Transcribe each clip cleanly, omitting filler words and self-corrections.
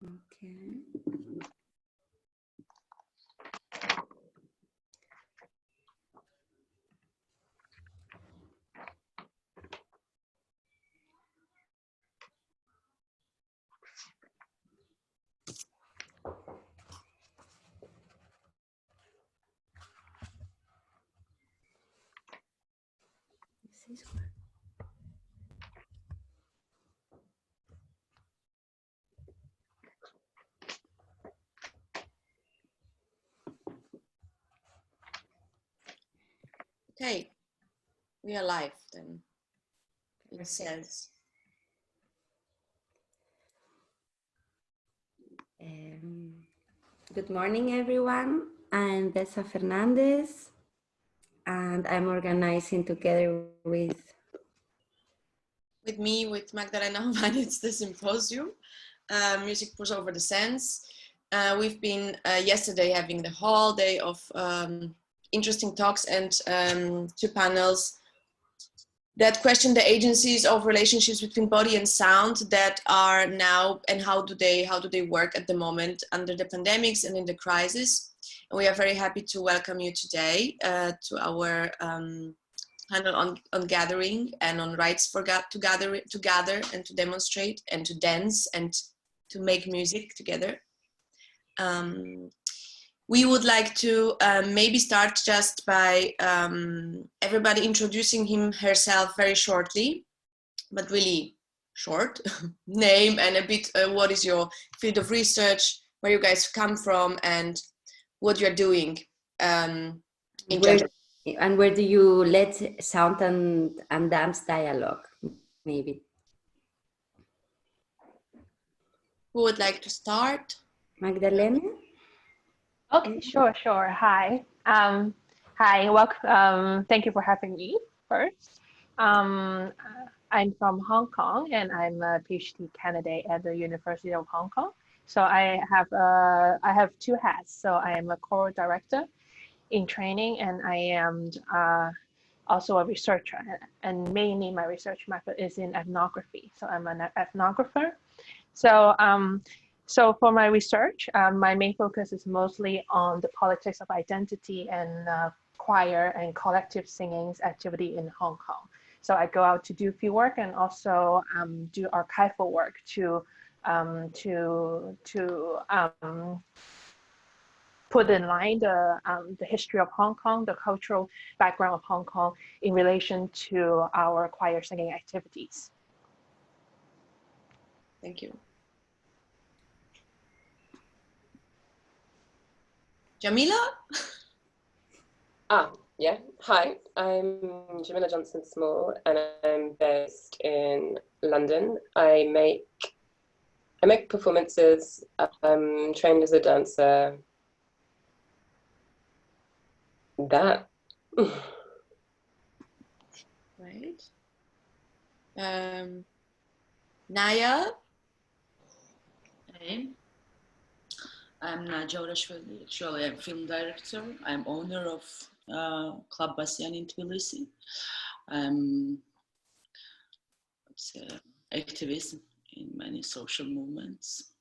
Okay. This is one. Okay, we are live then. It says. Good morning, everyone. I'm Bessa Fernandez, and I'm organizing together with Me, with Magdalena, it's the symposium. Music Pours Over the Sense. We've been yesterday having the whole day of interesting talks and 2 panels that question the agencies of relationships between body and sound that are now, and how do they work at the moment under the pandemics and in the crisis. And we are very happy to welcome you today to our panel on gathering and on rights for to gather and to demonstrate and to dance and to make music together. We would like to maybe start just by everybody introducing herself very shortly, but really short. Name and a bit what is your field of research, where you guys come from, and what you're doing in general. And where do you let sound and dance dialogue, maybe? Who would like to start? Magdalena? Okay, sure. Hi. Hi, welcome. Thank you for having me first. I'm from Hong Kong and I'm a PhD candidate at the University of Hong Kong. So I have 2 hats. So I am a choral director in training and I am also a researcher, and mainly my research method is in ethnography. So I'm an ethnographer. So for my research, my main focus is mostly on the politics of identity and choir and collective singing's activity in Hong Kong. So I go out to do field work and also do archival work to put in line the history of Hong Kong, the cultural background of Hong Kong in relation to our choir singing activities. Thank you. Jamila? Yeah. Hi, I'm Jamila Johnson-Small and I'm based in London. I make performances. I'm trained as a dancer. That. Right. Naya? Hey, I'm Nadia Orashvili. Actually, I'm film director. I'm owner of Club Basian in Tbilisi. I'm activist in many social movements.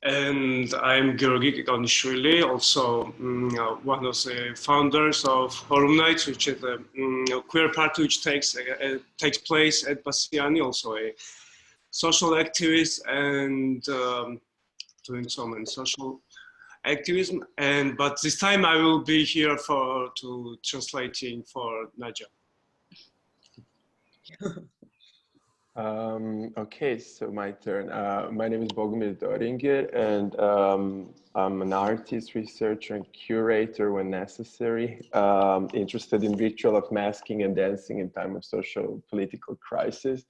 And I'm Georgi Giganishvili, also one of the founders of Forum Nights, which is a queer party which takes place at Basiani, also a social activist and doing so many social activism. But this time I will be here to translating for Nadia. Okay, so my turn. My name is Bogomir Doringer, and I'm an artist, researcher, and curator when necessary, interested in ritual of masking and dancing in time of social political crisis.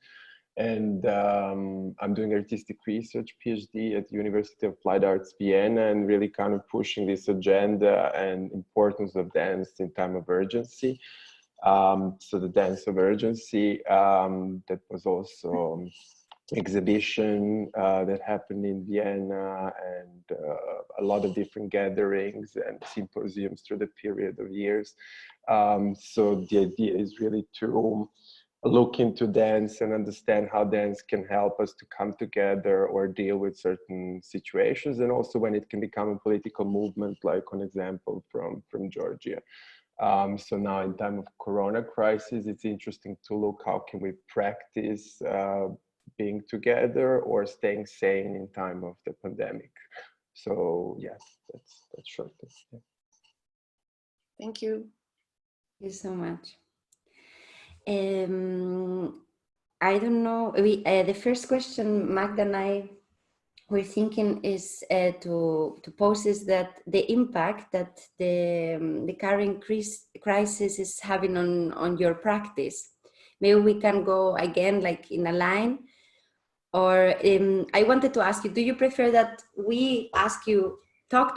And I'm doing artistic research PhD at the University of Applied Arts Vienna, and really kind of pushing this agenda and importance of dance in time of urgency. So the dance of urgency, that was also exhibition that happened in Vienna, and a lot of different gatherings and symposiums through the period of years. So the idea is really to look into dance and understand how dance can help us to come together or deal with certain situations, and also when it can become a political movement, like an example from Georgia. So now in time of Corona crisis, it's interesting to look how can we practice being together or staying sane in time of the pandemic. So yes, that's short. Yeah. Thank you. Thank you so much. I don't know. The first question Magda and I were thinking is to pose is that the impact that the current crisis is having on your practice. Maybe we can go again like in a line. Or I wanted to ask you, do you prefer that we ask you talk,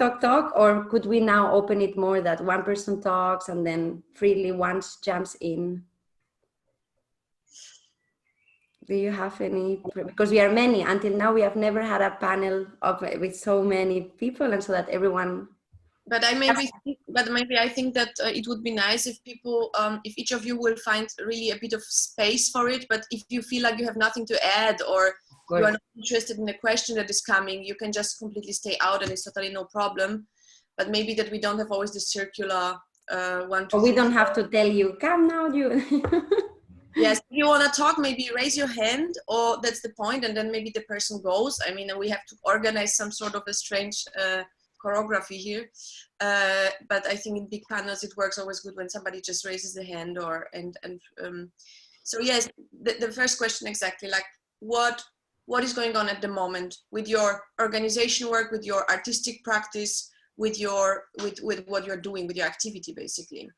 or could we now open it more that one person talks and then freely one jumps in? Do you have any, because we are many, until now we have never had a panel with so many people, and so that everyone. But maybe I think that it would be nice if people, if each of you will find really a bit of space for it. But if you feel like you have nothing to add, or you are not interested in the question that is coming, you can just completely stay out, and it's totally no problem. But maybe that we don't have always the circular one. Or we don't have to tell you, come now, you. Yes, if you want to talk, maybe raise your hand, or that's the point, and then maybe the person goes. I mean, we have to organize some sort of a strange choreography here, but I think in big panels it works always good when somebody just raises the hand. So yes, the first question exactly, like what is going on at the moment with your organization work, with your artistic practice, with what you're doing, with your activity, basically.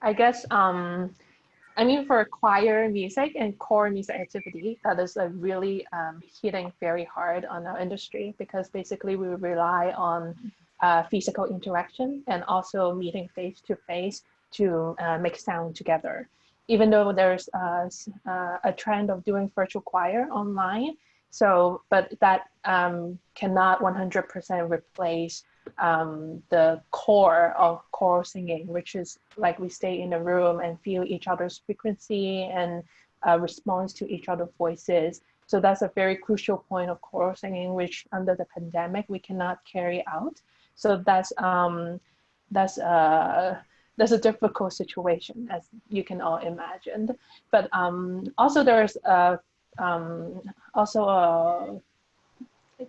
I guess, I mean, for choir music and core music activity, that is a really hitting very hard on our industry, because basically we rely on physical interaction and also meeting face to face to make sound together. Even though there's a trend of doing virtual choir online, but that cannot 100% replace the core of choral singing, which is like we stay in a room and feel each other's frequency and response to each other's voices. So that's a very crucial point of choral singing, which under the pandemic we cannot carry out. So that's a difficult situation, as you can all imagine. But also there's also a,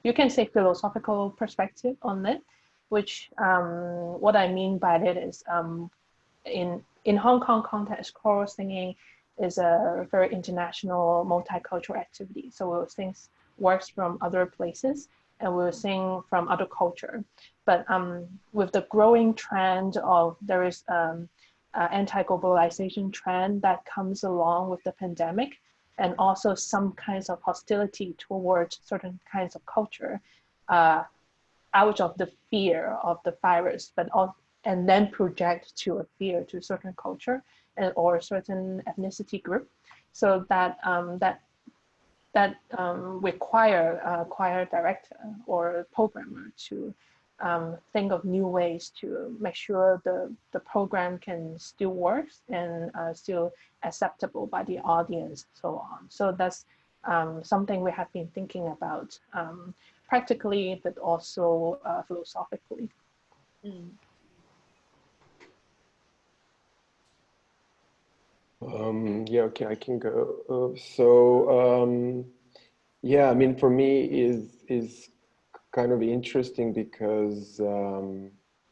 you can say, philosophical perspective on it, which what I mean by it is in Hong Kong context, choral singing is a very international multicultural activity. So we'll sing works from other places and we'll sing from other culture. But with the growing trend of there is anti-globalization trend that comes along with the pandemic, and also some kinds of hostility towards certain kinds of culture, out of the fear of the virus, and then project to a fear to a certain culture or certain ethnicity group. So that require a choir director or programmer to think of new ways to make sure the program can still work and still acceptable by the audience, so on. So that's something we have been thinking about practically, but also philosophically. Mm. Yeah, okay, I can go. Yeah, I mean, for me is kind of interesting because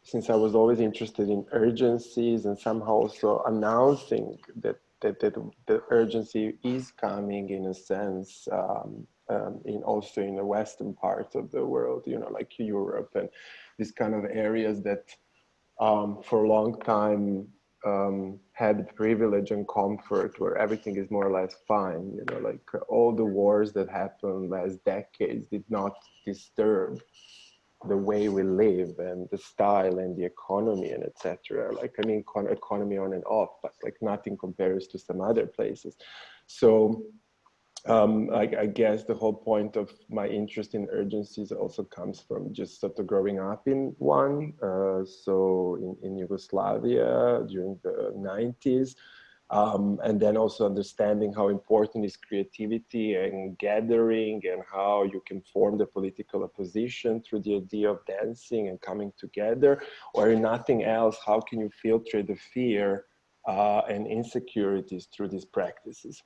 since I was always interested in urgencies and somehow also announcing that the urgency is coming in a sense, also in the Western part of the world, you know, like Europe and these kind of areas that for a long time had the privilege and comfort where everything is more or less fine, you know, like all the wars that happened last decades did not disturb the way we live and the style and the economy and etc. Like, I mean, economy on and off, but like nothing compares to some other places. So I guess the whole point of my interest in urgencies also comes from just sort of growing up in one. So in Yugoslavia during the 90s, and then also understanding how important is creativity and gathering, and how you can form the political opposition through the idea of dancing and coming together, or in nothing else, how can you filter the fear and insecurities through these practices.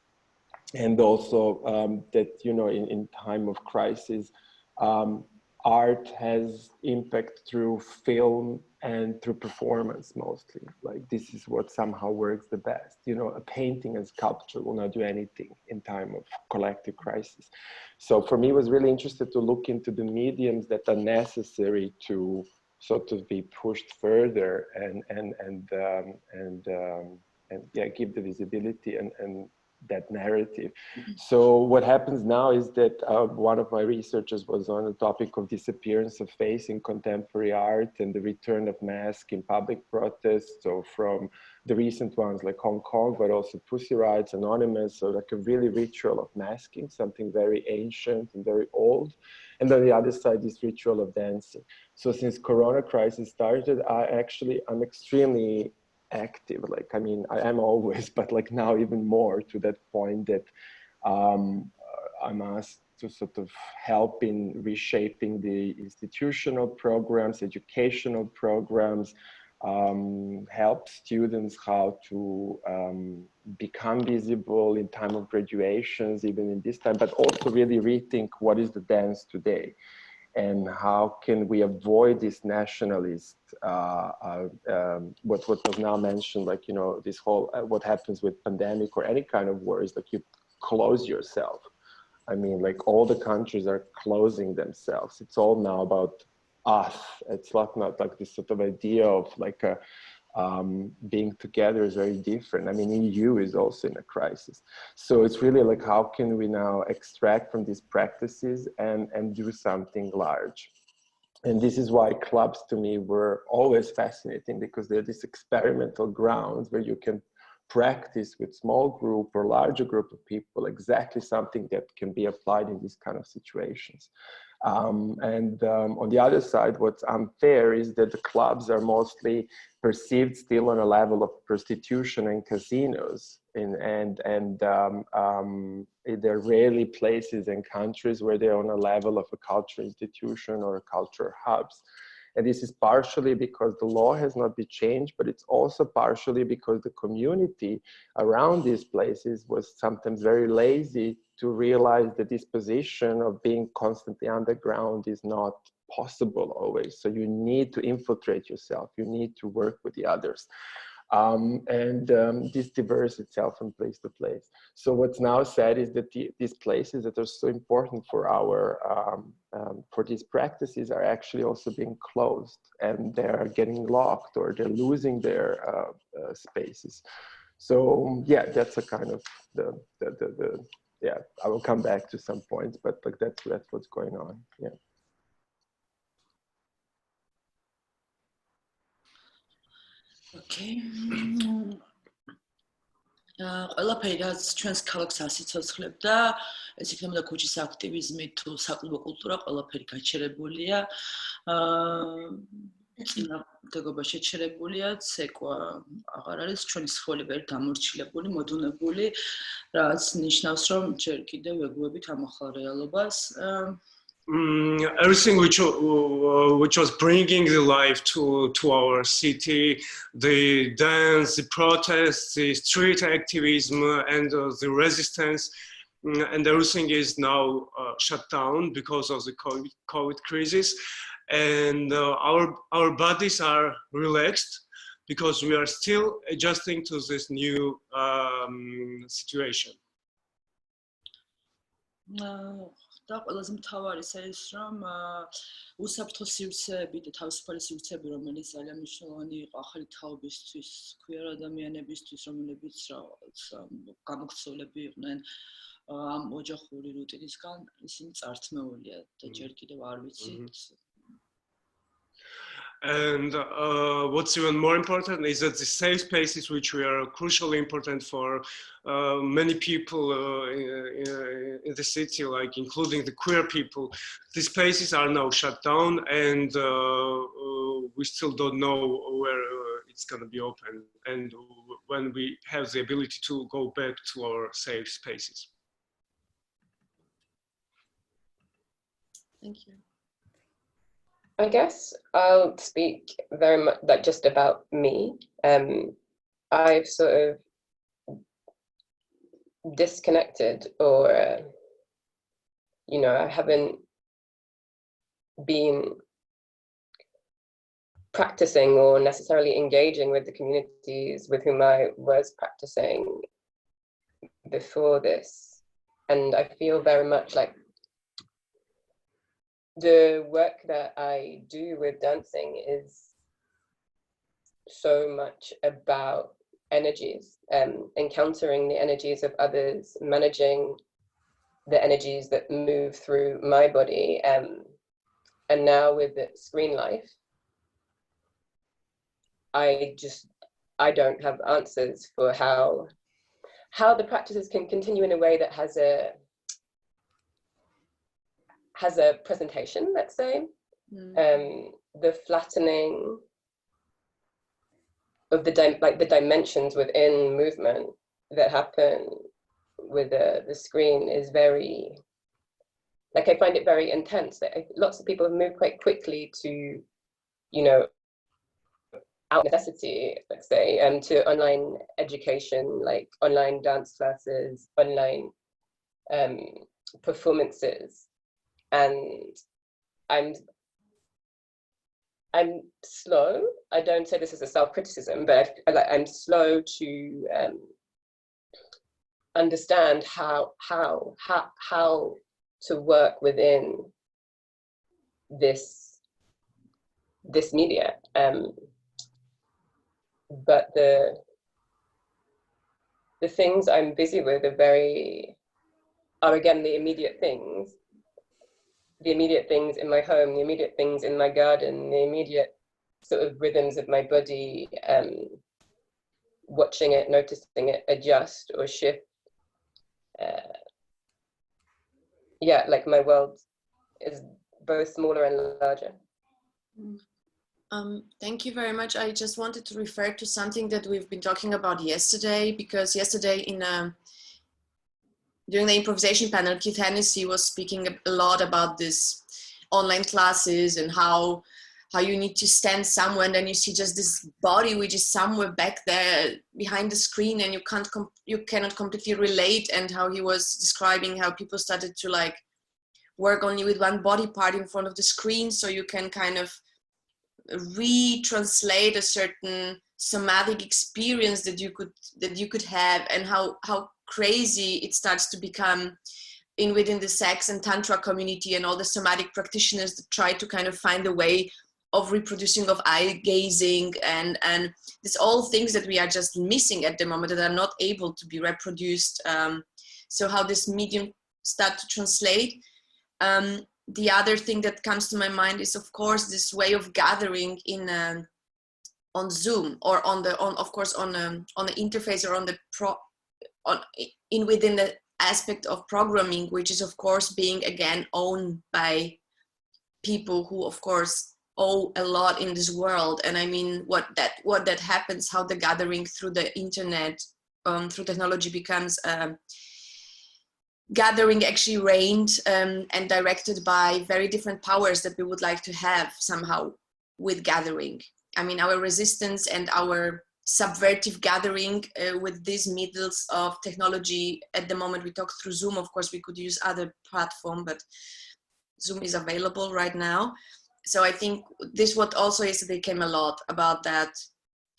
And also that, you know, in time of crisis, art has impact through film and through performance mostly. Like this is what somehow works the best. You know, a painting and sculpture will not do anything in time of collective crisis. So for me, it was really interested to look into the mediums that are necessary to sort of be pushed further and yeah, give the visibility and that narrative. So what happens now is that one of my researchers was on the topic of disappearance of face in contemporary art and the return of mask in public protests. So from the recent ones like Hong Kong, but also Pussy Riots, Anonymous, so like a really ritual of masking, something very ancient and very old. And on the other side, this ritual of dancing. So since Corona crisis started, I'm extremely active. Like, I mean, I am always, but like now even more, to that point that I'm asked to sort of help in reshaping the institutional programs, educational programs, help students how to become visible in time of graduations, even in this time, but also really rethink what is the dance today. And how can we avoid this nationalist, what was now mentioned, like, you know, this whole, what happens with pandemic or any kind of war is like you close yourself. I mean, like all the countries are closing themselves. It's all now about us. It's not like this sort of idea of like a, being together is very different. I mean, EU is also in a crisis. So it's really like, how can we now extract from these practices and do something large? And this is why clubs to me were always fascinating, because they're this experimental ground where you can practice with small group or larger group of people exactly something that can be applied in these kind of situations. On the other side, what's unfair is that the clubs are mostly perceived still on a level of prostitution and casinos, and they're rarely places and countries where they're on a level of a cultural institution or a culture hubs. And this is partially because the law has not been changed, but it's also partially because the community around these places was sometimes very lazy to realize that this position of being constantly underground is not possible always. So you need to infiltrate yourself. You need to work with the others. This diverse itself from place to place. So what's now said is that these places that are so important for our for these practices are actually also being closed, and they're getting locked, or they're losing their spaces. So yeah, that's a kind of the yeah. I will come back to some points, but like that's what's going on. Yeah. Okay. ყველაფერი რაც ჩვენს ქალაქს ასიცოცხლებდა, ეს იქნება ქუჩის აქტივიზმი თუ საკლუბო კულტურა, ყველაფერი გაჩერებულია. წინა დგობა შეჩერებულია, ცეკვა აღარ არის, ჩვენი სხეული ვერ დამორჩილებული, მოდუნებული, რაც ნიშნავს, რომ ჯერ კიდევ ვეგუებით ამ ახალ რეალობას. Everything which was bringing the life to our city, the dance, the protests, the street activism, and the resistance, and everything is now shut down because of the COVID crisis, and our bodies are relaxed because we are still adjusting to this new situation. და ყველაზე მთავარისა ის რომ უსაფრთხო სივრცეები და თავისუფალი სივრცეები, რომელიც ძალიან მნიშვნელოვანი იყო ახალი თაობისთვის, queer ადამიანებისთვის, რომლებიც რაღაც გამოქცეულები იყვნენ ამ ოჯახური რუტინისგან, ისინი წართმეულია და ჯერ კიდევ არ ვიცით. And what's even more important is that the safe spaces, which are crucially important for many people in the city, like including the queer people, the spaces are now shut down, and we still don't know where it's going to be open and when we have the ability to go back to our safe spaces. Thank you. I guess I'll speak very much like just about me. I've sort of disconnected, or you know, I haven't been practicing or necessarily engaging with the communities with whom I was practicing before this. And I feel very much like the work that I do with dancing is so much about energies, encountering the energies of others, managing the energies that move through my body. And now with the screen life, I don't have answers for how the practices can continue in a way that has a presentation, let's say. The flattening of the dimensions within movement that happen with the screen is very, like, I find it very intense. Lots of people have moved quite quickly to, you know, out necessity, let's say, to online education, like online dance classes, online performances. And I'm slow. I don't say this as a self-criticism, but I'm slow to understand how to work within this media. But the things I'm busy with are again the immediate things in my home, the immediate things in my garden, the immediate sort of rhythms of my body, watching it, noticing it adjust or shift. Yeah, like my world is both smaller and larger. Thank you very much. I just wanted to refer to something that we've been talking about yesterday, because yesterday during the improvisation panel, Keith Hennessy was speaking a lot about this online classes and how you need to stand somewhere and then you see just this body which is somewhere back there behind the screen and you cannot completely relate, and how he was describing how people started to like work only with one body part in front of the screen, so you can kind of retranslate a certain somatic experience that you could have, and how crazy it starts to become within the sex and tantra community and all the somatic practitioners that try to kind of find a way of reproducing, of eye gazing, and these all things that we are just missing at the moment that are not able to be reproduced. So how this medium start to translate. The other thing that comes to my mind is, of course, this way of gathering on Zoom, or on the interface, or within the aspect of programming, which is of course being again owned by people who of course owe a lot in this world. And I mean, what that happens, how the gathering through the internet, through technology becomes gathering actually reigned and directed by very different powers that we would like to have somehow with gathering. I mean, our resistance and our subvertive gathering with these middles of technology. At the moment we talk through Zoom, of course we could use other platform, but Zoom is available right now. So I think this what also yesterday came a lot about that.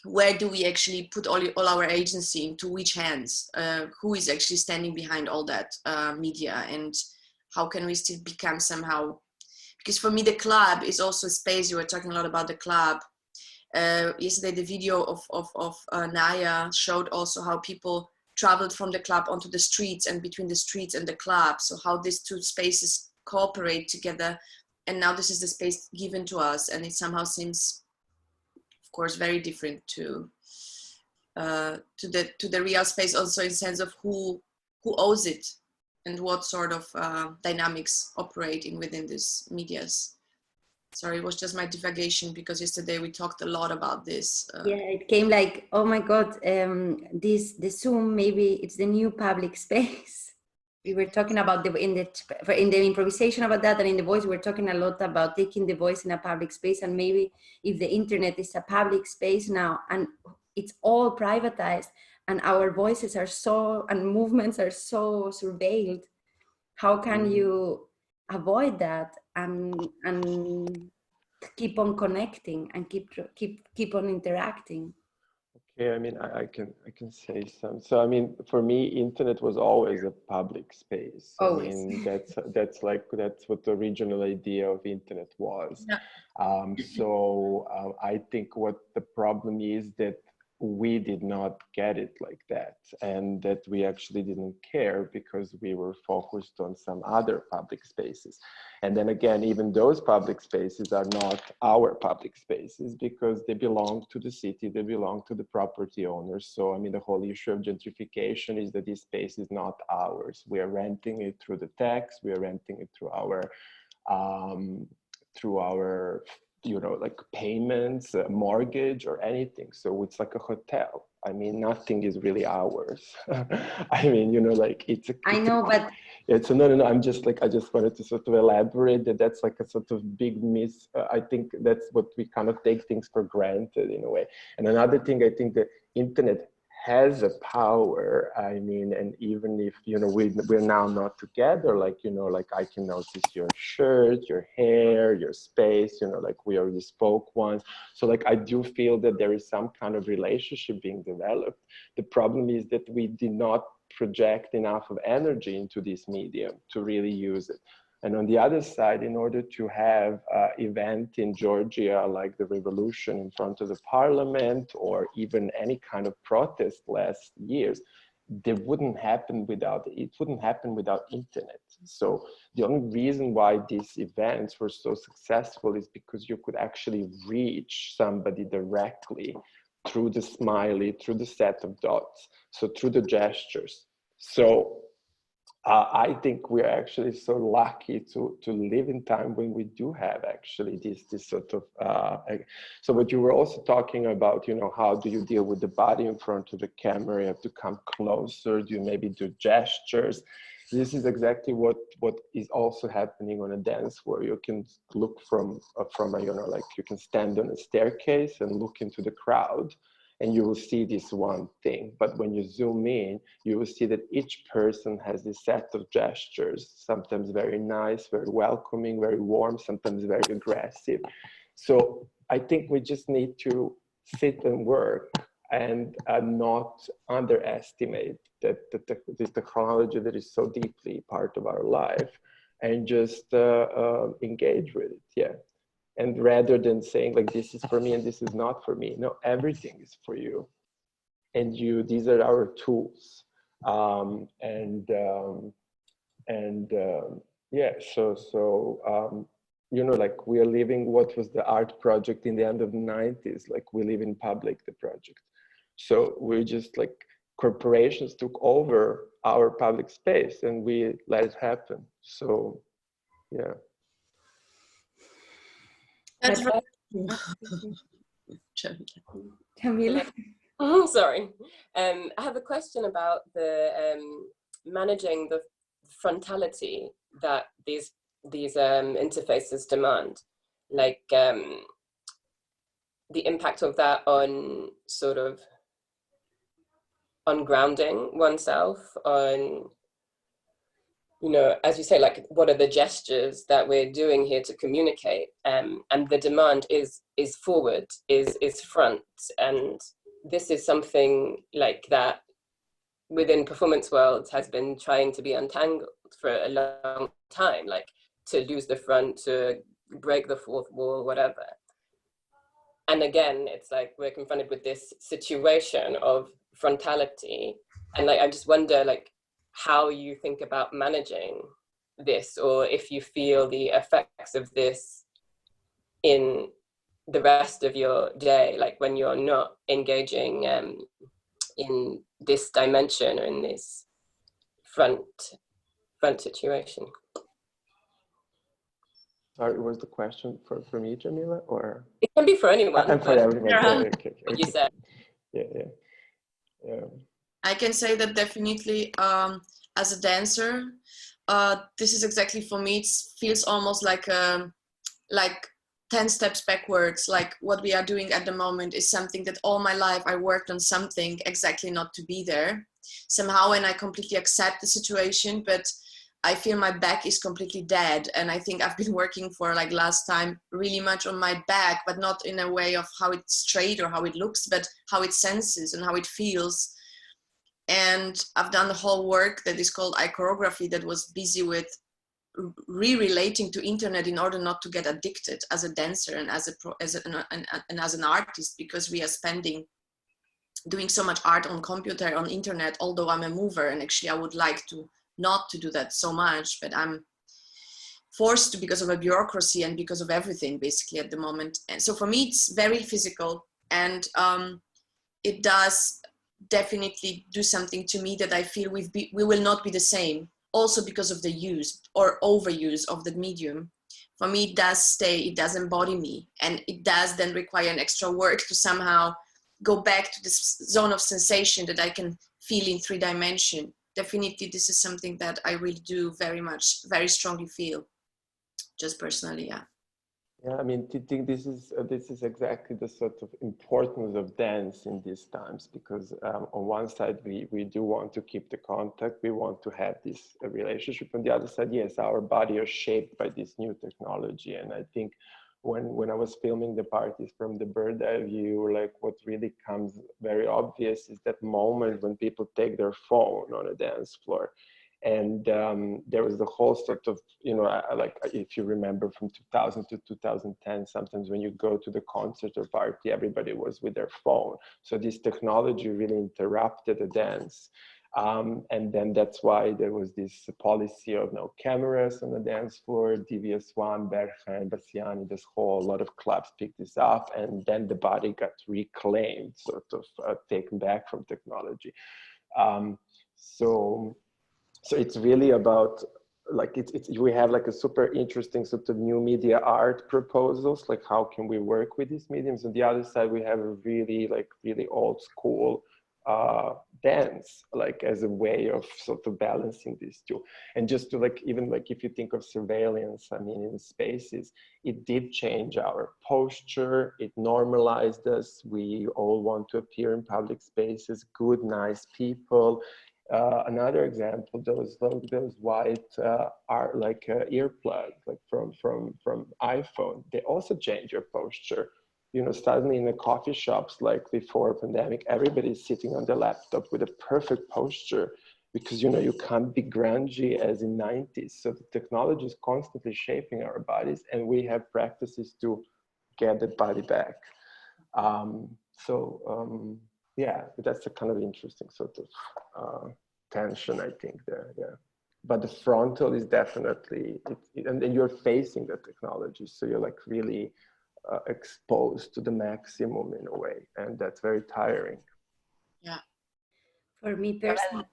Where do we actually put all our agency, into which hands? Who is actually standing behind all that media, and how can we still become somehow, because for me the club is also a space. You were talking a lot about the club. Yesterday the video of Naya showed also how people traveled from the club onto the streets and between the streets and the club. So how these two spaces cooperate together. And now this is the space given to us, and it somehow seems, of course, very different to the real space, also in the sense of who owes it. and what sort of dynamics operating within these medias. Sorry, it was just my divagation because yesterday we talked a lot about this. Yeah, it came like, oh my God, the Zoom, maybe it's the new public space. We were talking about in the improvisation about that, and in the voice, we're talking a lot about taking the voice in a public space, and maybe if the internet is a public space now, and it's all privatized, and our voices are so, and movements are so surveilled, how can you avoid that and keep on connecting and keep on interacting? Okay, I mean, I can say some. So I mean, for me, internet was always a public space. Always. I mean, that's what the original idea of internet was. Yeah. I think what the problem is that we did not get it like that, and that we actually didn't care because we were focused on some other public spaces. And then again, even those public spaces are not our public spaces because they belong to the city, they belong to the property owners. So I mean, the whole issue of gentrification is that this space is not ours. We are renting it through the tax, we are renting it through our you know, like payments, mortgage or anything. So it's like a hotel. I mean, nothing is really ours. I mean, you know, like I know, but it's no. I'm just like, I just wanted to sort of elaborate that that's like a sort of big miss. I think that's what we kind of take things for granted in a way. And another thing, I think the internet has a power. I mean, and even if, you know, we're now not together, like, you know, like I can notice your shirt, your hair, your space, you know, like we already spoke once. So like, I do feel that there is some kind of relationship being developed. The problem is that we did not project enough of energy into this medium to really use it. And on the other side, in order to have an event in Georgia, like the revolution in front of the parliament, or even any kind of protest last years, it wouldn't happen without internet. So the only reason why these events were so successful is because you could actually reach somebody directly through the smiley, through the set of dots, so through the gestures. So I think we're actually so lucky to live in time when we do have actually this sort of, so what you were also talking about, you know, how do you deal with the body in front of the camera? You have to come closer, do you maybe do gestures? This is exactly what is also happening on a dance where you can look from a, you know, like you can stand on a staircase and look into the crowd, and you will see this one thing. But when you zoom in, you will see that each person has this set of gestures, sometimes very nice, very welcoming, very warm, sometimes very aggressive. So I think we just need to sit and work and not underestimate this technology that is so deeply part of our life, and just engage with it, yeah. And rather than saying like, this is for me and this is not for me, no, everything is for you. And these are our tools. Yeah, so you know, like we are living what was the art project in the end of the 90s, like we live in public, the project. So we're just like, corporations took over our public space and we let it happen. So, yeah. That's right. Camila. Oh, sorry. I have a question about the managing the frontality that these interfaces demand, like the impact of that on sort of on grounding oneself, on, you know, as you say, like what are the gestures that we're doing here to communicate, and the demand is forward, is front, and this is something like that within performance worlds has been trying to be untangled for a long time, like to lose the front, to break the fourth wall, whatever. And again, it's like we're confronted with this situation of frontality, and like I just wonder like how you think about managing this, or if you feel the effects of this in the rest of your day, like when you're not engaging in this dimension or in this front front situation. Sorry, was the question for me, Jamila, or? It can be for anyone. And for everyone. Yeah. Okay. What you said. Yeah. I can say that definitely as a dancer, this is exactly for me. It feels almost like 10 steps backwards. Like what we are doing at the moment is something that all my life I worked on something exactly not to be there. Somehow, and I completely accept the situation, but I feel my back is completely dead. And I think I've been working for like last time really much on my back, but not in a way of how it's straight or how it looks, but how it senses and how it feels. And I've done the whole work that is called choreography that was busy with re-relating to internet in order not to get addicted as a dancer and as an artist, because we are doing so much art on computer, on internet, although I'm a mover, and actually I would like to not to do that so much, but I'm forced to because of a bureaucracy and because of everything basically at the moment. And so for me it's very physical, and it does definitely do something to me that I feel we will not be the same, also because of the use or overuse of the medium. For me it does stay, it does embody me, and it does then require an extra work to somehow go back to this zone of sensation that I can feel in 3 dimensions. Definitely this is something that I really do very strongly feel, just personally. Yeah, I mean, I think this is exactly the sort of importance of dance in these times, because on one side we do want to keep the contact, we want to have this relationship. On the other side, yes, our body are shaped by this new technology. And I think when I was filming the parties from the bird eye view, like what really comes very obvious is that moment when people take their phone on a dance floor. And there was the whole sort of, like if you remember from 2000 to 2010, sometimes when you go to the concert or party, everybody was with their phone. So this technology really interrupted the dance. And then that's why there was this policy of no cameras on the dance floor, DVS1, Berkheim, Bassiani, a lot of clubs picked this up, and then the body got reclaimed, sort of taken back from technology. So it's really about, like, we have like a super interesting sort of new media art proposals, like how can we work with these mediums. On the other side, we have a really old school dance, like as a way of sort of balancing these two. And just to even if you think of surveillance, I mean, in spaces, it did change our posture, it normalized us. We all want to appear in public spaces, good, nice people. Another example, those white are like earplugs, like from iPhone. They also change your posture. Suddenly in the coffee shops, like before pandemic, everybody's sitting on the laptop with a perfect posture, because you can't be grungy as in 90s. So the technology is constantly shaping our bodies, and we have practices to get the body back. Yeah, that's a kind of interesting sort of tension, I think, there. Yeah, but the frontal is definitely and then you're facing the technology, so you're like really exposed to the maximum in a way, and that's very tiring. Yeah. For me personally,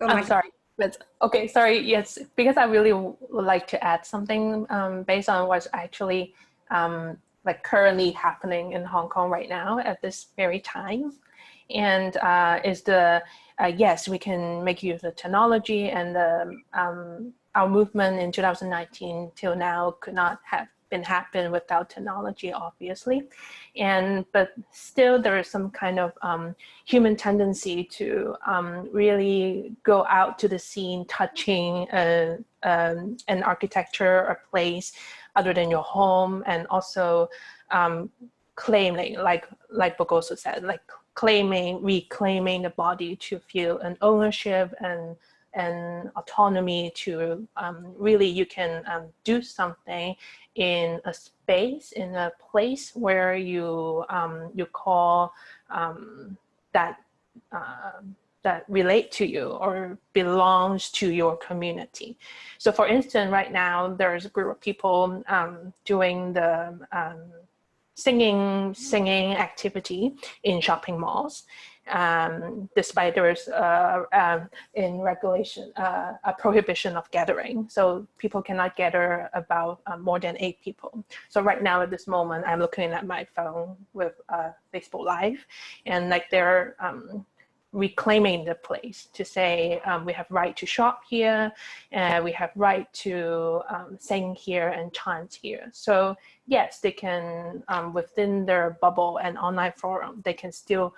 I'm sorry, but okay, sorry. Yes, because I really would like to add something based on what's actually like currently happening in Hong Kong right now at this very time. And is the yes, we can make use of technology, and our movement in 2019 till now could not have been happen without technology, obviously. But still there is some kind of human tendency to really go out to the scene, touching an architecture or place other than your home, and also claiming, like Bogoso said, like reclaiming the body to feel an ownership and autonomy, to really you can do something in a space, in a place where you call that relate to you or belongs to your community. So for instance, right now there's a group of people doing the singing activity in shopping malls, despite there's in regulation a prohibition of gathering. So people cannot gather about more than 8 people. So right now at this moment, I'm looking at my phone with Facebook Live, and like they're reclaiming the place to say we have right to shop here, and we have right to sing here and chant here. So yes, they can within their bubble and online forum, they can still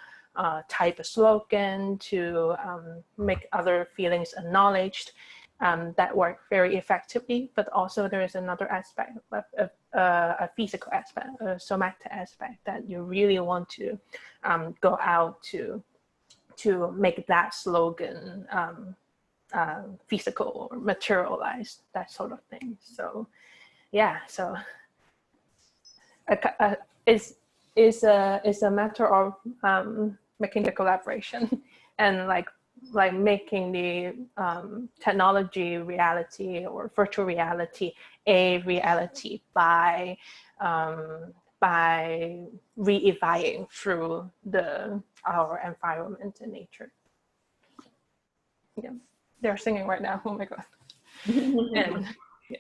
type a slogan to make other feelings acknowledged. That work very effectively, but also there is another aspect of a physical aspect, a somatic aspect, that you really want to go out to make that slogan physical or materialized, that sort of thing. So yeah, so it's a matter of making the collaboration and like making the technology reality or virtual reality a reality by re-evaluating through our environment and nature. Yeah, they're singing right now. Oh my god! And, yeah.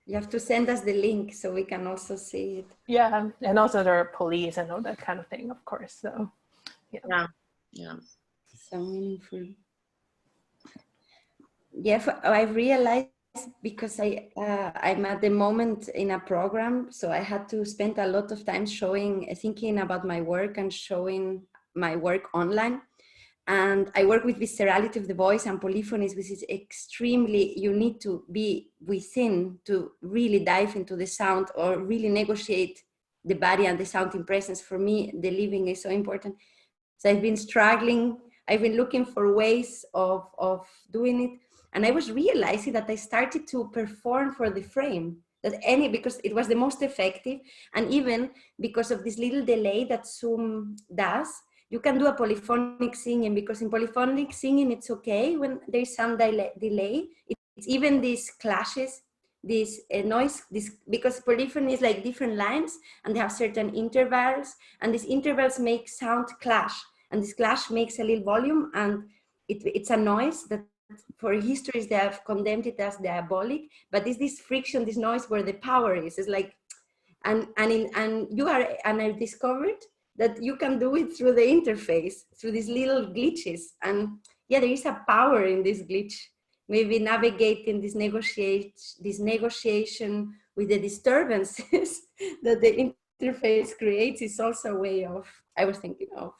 You have to send us the link so we can also see it. Yeah, and also there are police and all that kind of thing, of course. So yeah. So meaningful. Yeah, I realized because I'm at the moment in a program, so I had to spend a lot of time thinking about my work and showing my work online. And I work with viscerality of the voice and polyphonies, which is extremely, you need to be within to really dive into the sound or really negotiate the body and the sound in presence. For me, the living is so important. So I've been struggling. I've been looking for ways of doing it. And I was realizing that I started to perform for the frame, because it was the most effective. And even because of this little delay that Zoom does, you can do a polyphonic singing, because in polyphonic singing, it's okay when there's some delay. It's even these clashes, this noise, because polyphony is like different lines and they have certain intervals, and these intervals make sound clash, and this clash makes a little volume, and it's a noise that for histories they have condemned it as diabolic, but it's this friction, this noise where the power is. It's like, and I discovered that you can do it through the interface, through these little glitches. And yeah, there is a power in this glitch. Maybe navigating this negotiation with the disturbances that the interface creates is also a way of, I was thinking of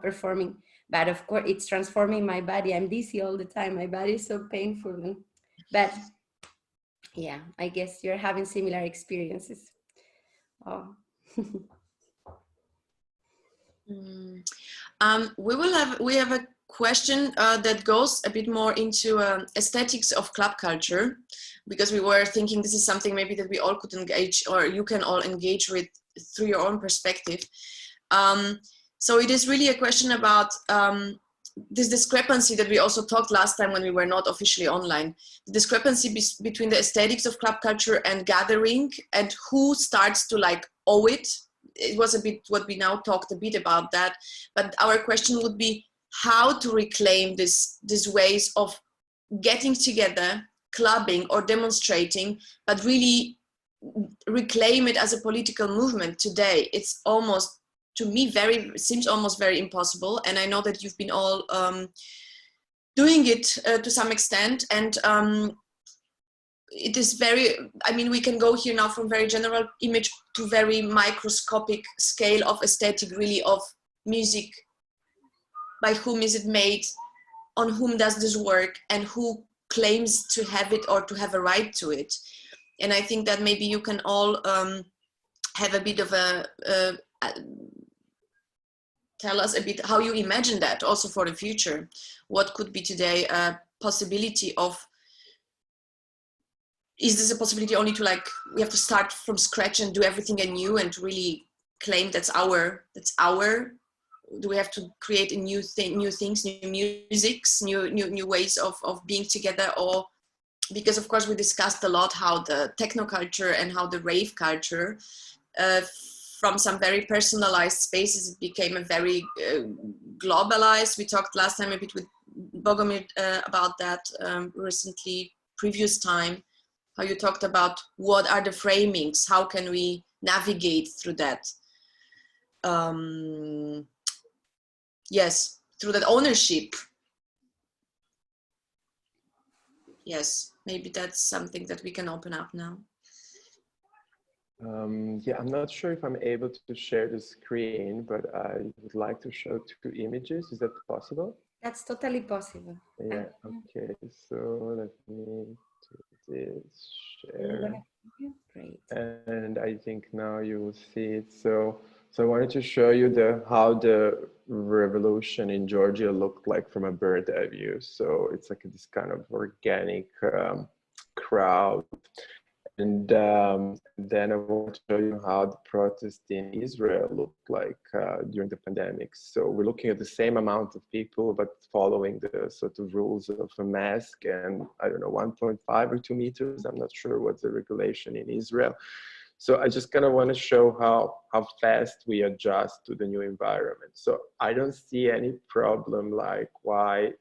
performing. But of course, it's transforming my body. I'm dizzy all the time. My body is so painful. But yeah, I guess you're having similar experiences. Oh. We have a question that goes a bit more into aesthetics of club culture, because we were thinking this is something maybe that we all could engage, or you can all engage with through your own perspective. So it is really a question about this discrepancy that we also talked last time when we were not officially online, the discrepancy between the aesthetics of club culture and gathering, and who starts to like owe it. It was a bit what we now talked a bit about that, but our question would be how to reclaim these ways of getting together, clubbing or demonstrating, but really reclaim it as a political movement today. It's almost, to me, seems almost very impossible. And I know that you've been all doing it to some extent. And it is very, I mean, we can go here now from very general image to very microscopic scale of aesthetic, really, of music. By whom is it made? On whom does this work? And who claims to have it or to have a right to it? And I think that maybe you can all have a bit of tell us a bit how you imagine that also for the future. What could be today a possibility of, is this a possibility only to like, we have to start from scratch and do everything anew and really claim that's our, do we have to create a new things, new musics, new ways of being together? Or, because of course we discussed a lot how the techno culture and how the rave culture from some very personalized spaces, it became a very globalized. We talked last time a bit with Bogomir about that recently, previous time, how you talked about what are the framings, how can we navigate through that. Yes, through that ownership. Yes, maybe that's something that we can open up now. Yeah, I'm not sure if I'm able to share the screen, but I would like to show 2 images. Is that possible? That's totally possible. Yeah, okay. So let me do this, share. Great. And I think now you will see it. So I wanted to show you how the revolution in Georgia looked like from a bird eye view. So it's like this kind of organic crowd. And then I want to show you how the protest in Israel looked like during the pandemic. So we're looking at the same amount of people, but following the sort of rules of a mask and, I don't know, 1.5 or 2 meters. I'm not sure what's the regulation in Israel. So I just kind of want to show how fast we adjust to the new environment. So I don't see any problem like why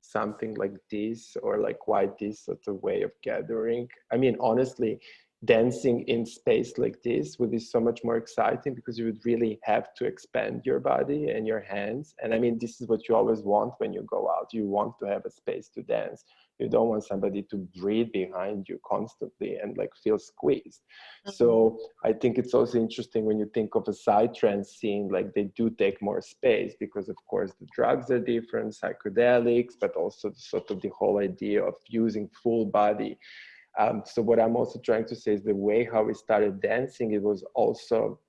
something like this, or like why this sort of way of gathering. I mean, honestly, dancing in space like this would be so much more exciting, because you would really have to expand your body and your hands. And I mean, this is what you always want when you go out. You want to have a space to dance. You don't want somebody to breathe behind you constantly and like feel squeezed. So I think it's also interesting when you think of a psytrance scene, like they do take more space because of course the drugs are different, psychedelics, but also sort of the whole idea of using full body. So what I'm also trying to say is the way how we started dancing, it was also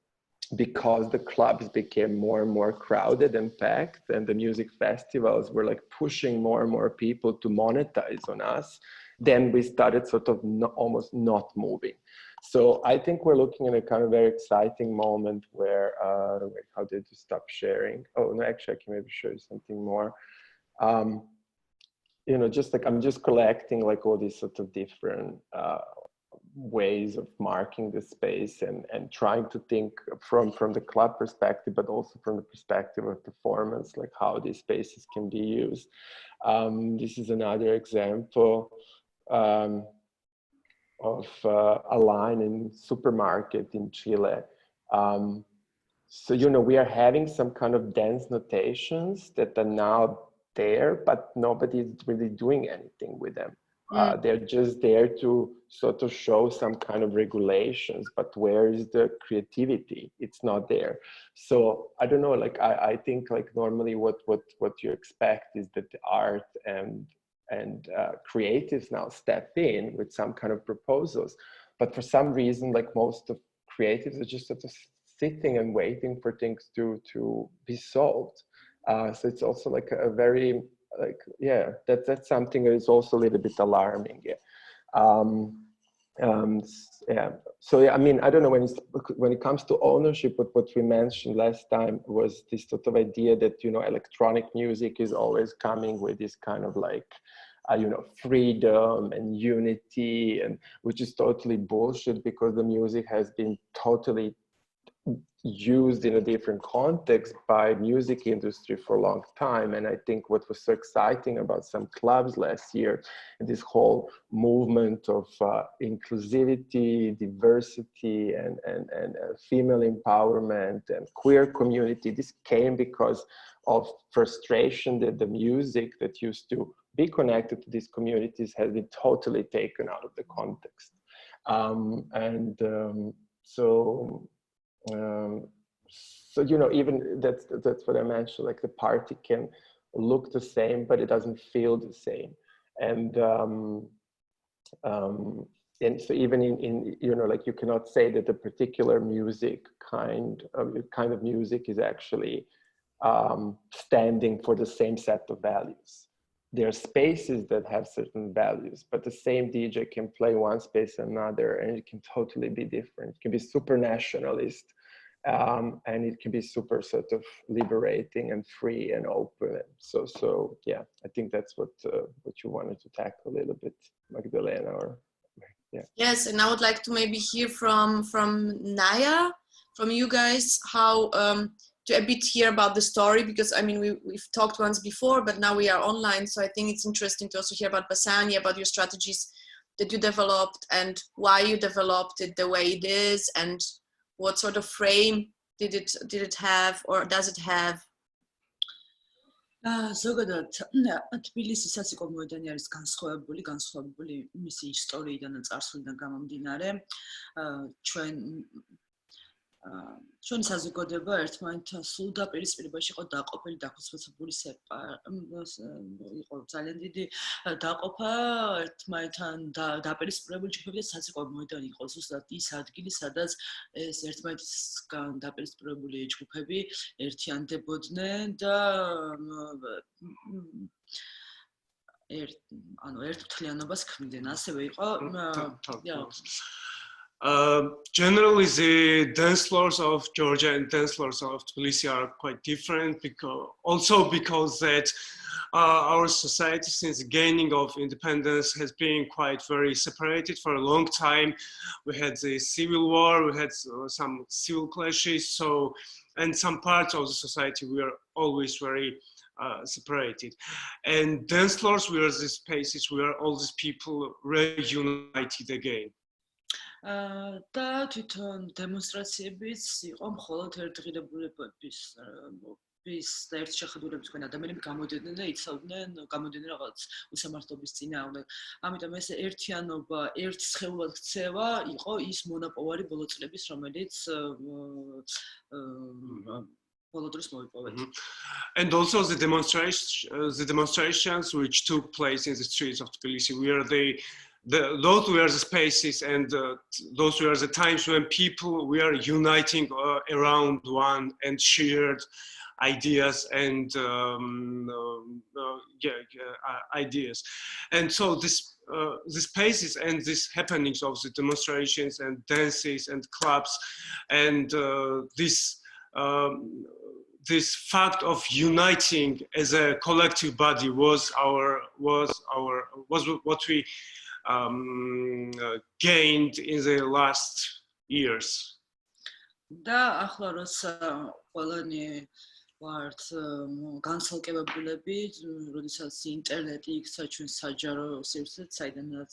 because the clubs became more and more crowded and packed, and the music festivals were like pushing more and more people to monetize on us, then we started sort of almost not moving. So I think we're looking at a kind of very exciting moment where, wait, how did you stop sharing? Oh, no, actually, I can maybe show you something more. You know, just like I'm just collecting like all these sort of different ways of marking the space and trying to think from the club perspective, but also from the perspective of performance, like how these spaces can be used. This is another example of a line in supermarket in Chile. So, you know, we are having some kind of dance notations that are now there, but nobody is really doing anything with them. They're just there to sort of show some kind of regulations, but where is the creativity? It's not there. So I don't know, like I think like normally what you expect is that the art and creatives now step in with some kind of proposals. But for some reason, like most of creatives are just sort of sitting and waiting for things to be solved. So it's also like a very, like, yeah, that's something that is also a little bit alarming. Yeah. So yeah, I mean, I don't know, when it comes to ownership, what we mentioned last time was this sort of idea that, you know, electronic music is always coming with this kind of like, you know, freedom and unity, and which is totally bullshit, because the music has been totally used in a different context by music industry for a long time. And I think what was so exciting about some clubs last year, and this whole movement of inclusivity, diversity, and female empowerment and queer community, this came because of frustration that the music that used to be connected to these communities has been totally taken out of the context. So, you know, even that's what I mentioned, like the party can look the same, but it doesn't feel the same. And so even in you know, like you cannot say that a particular music kind of music is actually standing for the same set of values. There are spaces that have certain values, but the same DJ can play one space and another, and it can totally be different. It can be super nationalist, and it can be super sort of liberating and free and open. So yeah, I think that's what you wanted to tackle a little bit, Magdalena, or yeah. Yes, and I would like to maybe hear from Naya, from you guys how to a bit hear about the story, because I mean we've talked once before, but now we are online, so I think it's interesting to also hear about Basani, about your strategies that you developed and why you developed it the way it is, and what sort of frame did it have or does it have? ზოგადად თბილისის საციკო მოედანი არის განსხვავებული მისი ისტორიიდან და წარსულიდან გამომდინარე. ჩვენი საზოგადოება ერთმანეთთან სულ დაპირისპირებაში იყო დაყოფილი, დაქუცმაცებული იყო ძალიან დიდი დაყოფა ერთმანეთთან დაპირისპირებული ჯგუფები და საციკო მოედანი იყო ზუსტად ის ადგილი, სადაც ეს ერთმანეთისგან დაპირისპირებული ჯგუფები ერთიანდებოდნენ და ერთთლიანობას ქმნიდნენ. ასევე იყო generally, the dance floors of Georgia and dance floors of Tbilisi are quite different, because that our society, since the gaining of independence, has been quite very separated for a long time. We had the civil war, we had some civil clashes, and some parts of the society were always very separated. And dance floors were the spaces where all these people reunited again. და თვითონ დემონსტრაციებიც იყო მხოლოდ ერთღირებულებების და ერთ შეხედულების მქონე ადამიანები გამოდიოდნენ და იცავდნენ რაღაც უსამართლობის წინააღმდეგ. ამიტომ ეს ერთიანობა, ერთ სხეულად ქცევა იყო ის მონაპოვარი ბოლო წლების, რომელიც ბოლო დროს მოვიპოვეთ. And also the demonstrations which took place in the streets of Tbilisi were those were the spaces and those were the times when people were uniting around one and shared ideas and ideas. And so the spaces and these happenings of the demonstrations and dances and clubs and this fact of uniting as a collective body was what we gained in the last years. და ახლა როცა ყველანი ვართ განსაკუთრებულები, როდესაც ინტერნეტი იქცა ჩვენ საჯარო სივრცეც, საიდანაც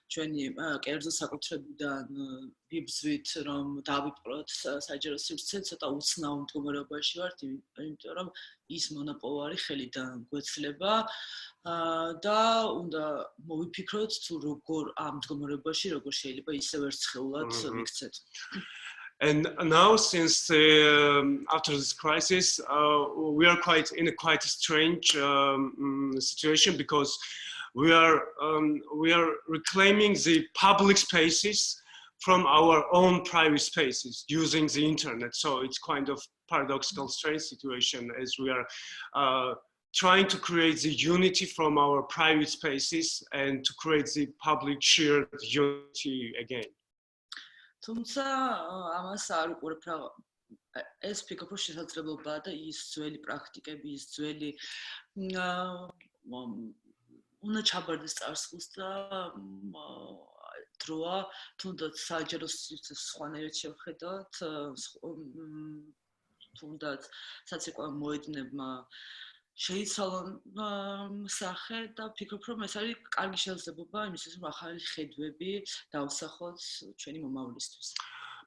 ჩვენი კერძო საკუთრებიდან ვიბრძვით, რომ დავიპყროთ საჯარო სივრცე, ცოტა უცნაურ მდგომარეობაში ვართ, იმიტომ რომ ის მონოპოვარი ხელიდან გვეცლება და უნდა მოვიფიქროთ თუ როგორ ამ მდგომარეობაში როგორ შეიძლება ისევ ერთხელად მიქცეთ. And now, since after this crisis, we are in a quite strange situation, because we are reclaiming the public spaces from our own private spaces using the internet. So it's kind of paradoxical, strange situation, as we are trying to create the unity from our private spaces and to create the public shared unity again. თუმცა ამას არ უყურებ რა ეს ფიქრობ რომ შესაძლებელობაა და ის ძველი პრაქტიკები, ის ძველი უნდა ჩაბარდეს წარსულს და დროა თუნდაც საჯარო სივრცეს სხვანაირად შევხედოთ, თუნდაც საციკო მოედნებმა შეიცვალონ სახე და ფიქრობ რომ ეს არის კარგი შესაძლებლობა იმისთვის რომ ახალი ხედვები დავსახოთ ჩვენი მომავლისთვის.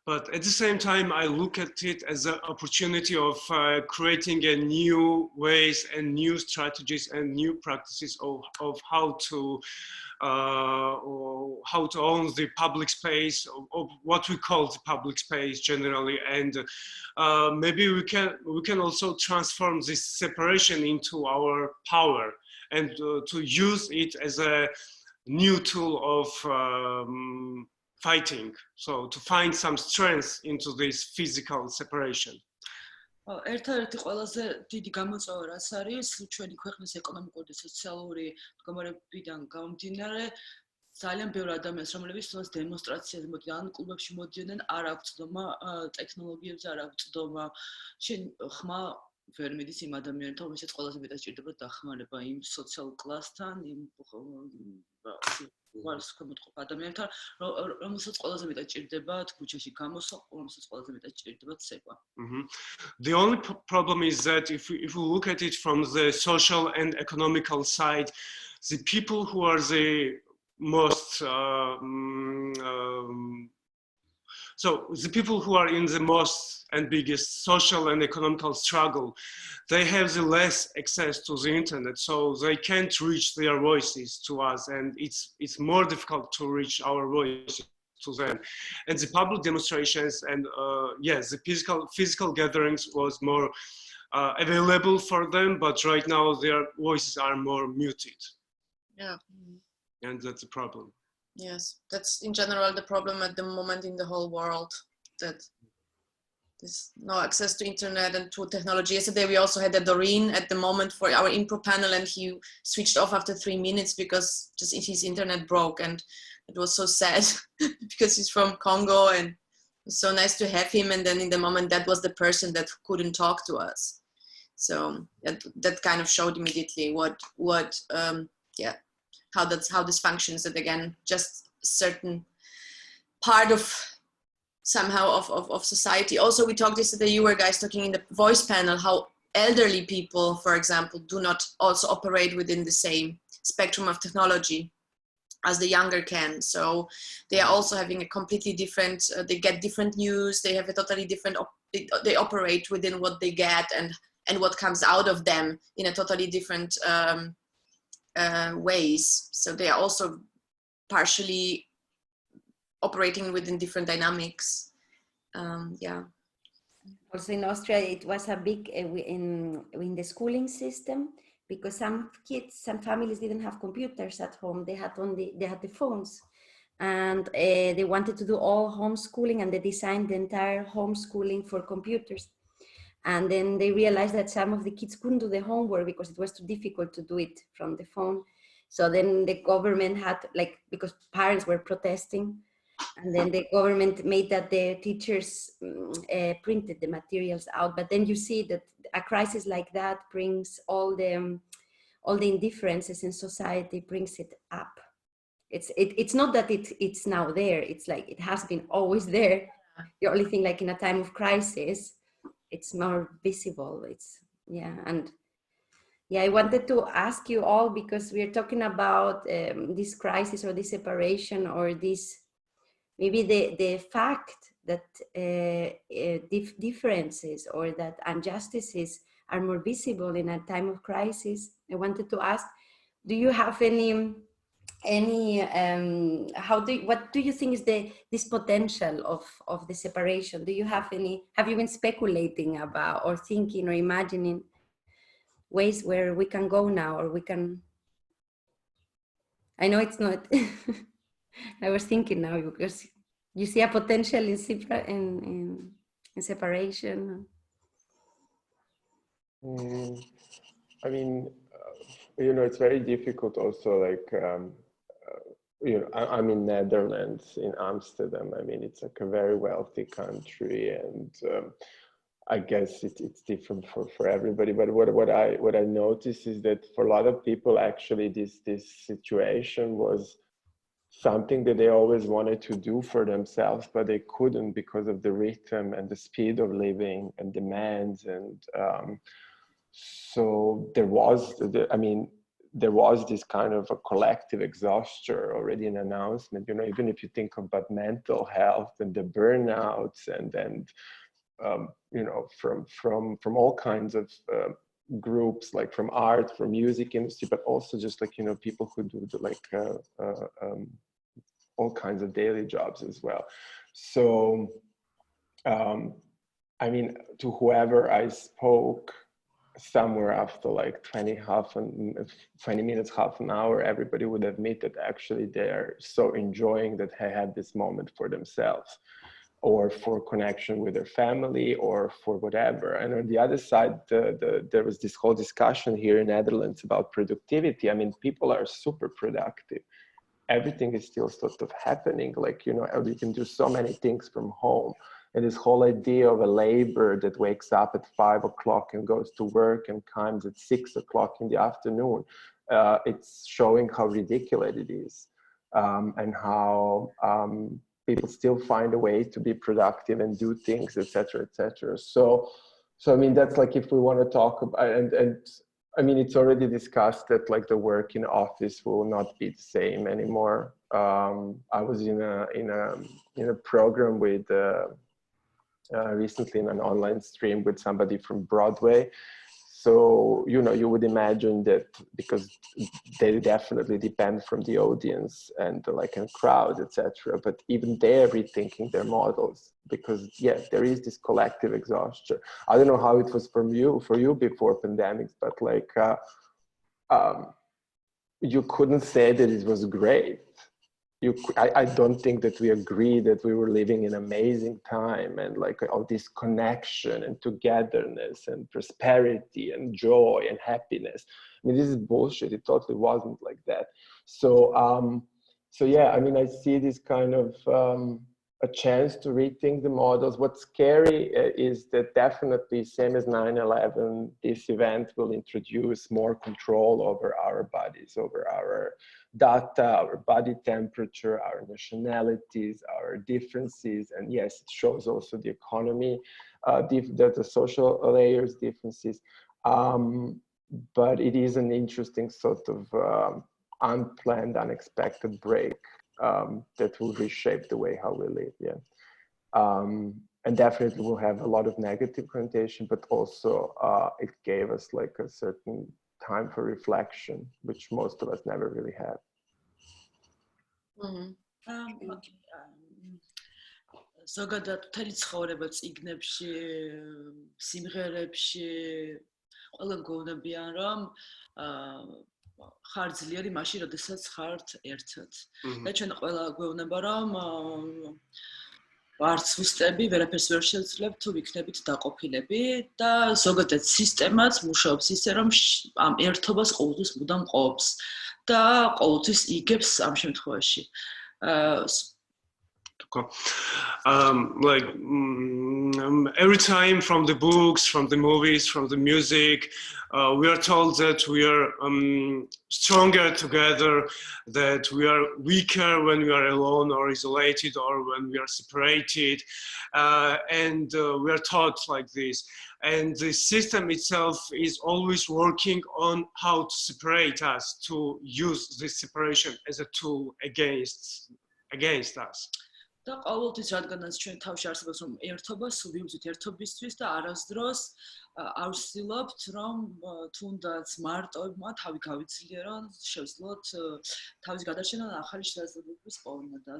But at the same time, I look at it as an opportunity of creating a new ways and new strategies and new practices of how to own the public space, of what we call the public space generally, and maybe we can also transform this separation into our power and to use it as a new tool of fighting, so to find some strength into this physical separation. ერთ-ერთი ყველაზე დიდი გამოწვევა რაც არის ჩვენი ქვეყნის ეკონომიკური და სოციალური მდგომარეობიდან გამომდინარე, ძალიან ბევრი ადამიანს, რომლებიც თუნდაც დემონსტრაციაზე მოდიან, ან კლუბებში მოდიან, არ აქვს ცდომა ტექნოლოგიებზე, არ აქვს ცდომა ხმა ვერ მიდის იმ ადამიანთან, რომელსაც ყველაზე მეტად ჭირდება დახმარება, იმ სოციალ კლასთან, იმ უარს ქვემოთყოფ ადამიანთან, რომელსაც ყველაზე მეტად ჭირდება ქუჩაში გამოსვლა, რომელსაც ყველაზე მეტად ჭირდება ცეკვა. The only problem is that if we look at it from the social and economical side, the people who are the most so the people who are in the most and biggest social and economical struggle, they have the less access to the internet, so they can't reach their voices to us, and it's more difficult to reach our voices to them. And the public demonstrations and yes, the physical gatherings was more available for them, but right now their voices are more muted. Yeah. And that's a problem. Yes, that's in general the problem at the moment in the whole world, that there's no access to internet and to technology. Yesterday we also had a Doreen at the moment for our improv panel, and he switched off after 3 minutes because just his internet broke, and it was so sad because he's from Congo and it was so nice to have him, and then in the moment that was the person that couldn't talk to us. So that kind of showed immediately how this functions, that again, just certain part of somehow of society. Also, we talked yesterday, you were guys talking in the voice panel, how elderly people, for example, do not also operate within the same spectrum of technology as the younger can. So they are also having a completely different, they get different news, they have a totally different, they operate within what they get and what comes out of them in a totally different ways. So they are also partially operating within different dynamics. Yeah. Also in Austria, it was a big in the schooling system, because some kids, some families didn't have computers at home. They had the phones, and they wanted to do all homeschooling, and they designed the entire homeschooling for computers. And then they realized that some of the kids couldn't do the homework because it was too difficult to do it from the phone. So then the government had, like, because parents were protesting, and then the government made that the teachers printed the materials out. But then you see that a crisis like that brings all the indifferences in society, brings it up. It's not that it's now there. It's like it has been always there. The only thing, like in a time of crisis, it's more visible. And I wanted to ask you all, because we're talking about this crisis or this separation, or this, maybe the fact that differences or that injustices are more visible in a time of crisis. I wanted to ask, do you have what do you think is this potential of the separation? Do you have you been speculating about, or thinking, or imagining ways where we can go now, or we can, I know it's not I was thinking now, because you see a potential in separation. I mean, it's very difficult also, like, I'm in Netherlands, in Amsterdam. I mean, it's like a very wealthy country, and I guess it's different for everybody. But what I noticed is that for a lot of people, actually, this situation was something that they always wanted to do for themselves, but they couldn't because of the rhythm and the speed of living and demands. And so there was this kind of a collective exhaustion, already an announcement, even if you think about mental health and the burnouts and from all kinds of groups, like from art, from music industry, but also just like, people who do all kinds of daily jobs as well. So, I mean, to whoever I spoke, somewhere after like 20 minutes, half an hour, everybody would admit that actually they're so enjoying that they had this moment for themselves, or for connection with their family, or for whatever. And on the other side, there was this whole discussion here in Netherlands about productivity. I mean, people are super productive. Everything is still sort of happening, like, we can do so many things from home. And this whole idea of a labor that wakes up at 5 o'clock and goes to work and comes at 6 o'clock in the afternoon, it's showing how ridiculous it is, and how people still find a way to be productive and do things, etc., etc. So I mean, that's like, if we want to talk about, and I mean, it's already discussed that like the work in office will not be the same anymore. I was in a program with recently in an online stream with somebody from Broadway. So, you know, you would imagine that, because they definitely depend from the audience and like a crowd, etc. But even they're rethinking their models, because yeah, there is this collective exhaustion. I don't know how it was for you before pandemics, but like you couldn't say that it was great. I don't think that we agree that we were living in an amazing time, and like all this connection and togetherness and prosperity and joy and happiness. I mean, this is bullshit. It totally wasn't like that. So, so yeah, I mean, I see this kind of a chance to rethink the models. What's scary is that definitely, same as 9/11, this event will introduce more control over our bodies, over our data, our body temperature, our nationalities, our differences. And yes, it shows also the economy, the social layers differences. But it is an interesting sort of unplanned, unexpected break that will reshape the way how we live. Yeah. And definitely will have a lot of negative connotation, but also it gave us like a certain time for reflection, which most of us never really had. ზოგადად მთელი ცხოვრება წიგნებში, სიმღერებში ყველა მგონებიან, რომ ხარ ძლიერი მაშინ, როდესაც ხართ ერთად. და ჩვენ ყველა გვეუბნება, რომ ვართ სუსტები, ვერაფერს ვერ შევძლებთ თუ ვიქნებით დაყოფილები, და ზოგადად სისტემაც მუშაობს ისე, რომ ამ ერთობას ყოველთვის მუდამ ყოფს და ყოველთვის იგებს ამ შემთხვევაში. Like every time from the books, from the movies, from the music, we are told that we are stronger together, that we are weaker when we are alone or isolated, or when we are separated, and we are taught like this. And the system itself is always working on how to separate us, to use this separation as a tool against us. და ყოველთვის, რადგანაც ჩვენ თავში არსებობს რომ ერთობა, სულ ვიბრძვით ერთობისთვის და არასდროს არ ვცდილობთ რომ თუნდაც მარტოებმა თავი გავიძლიერონ, შევძლოთ თავის გადარჩენა და ახალი შესაძლებლობის პოვნა. და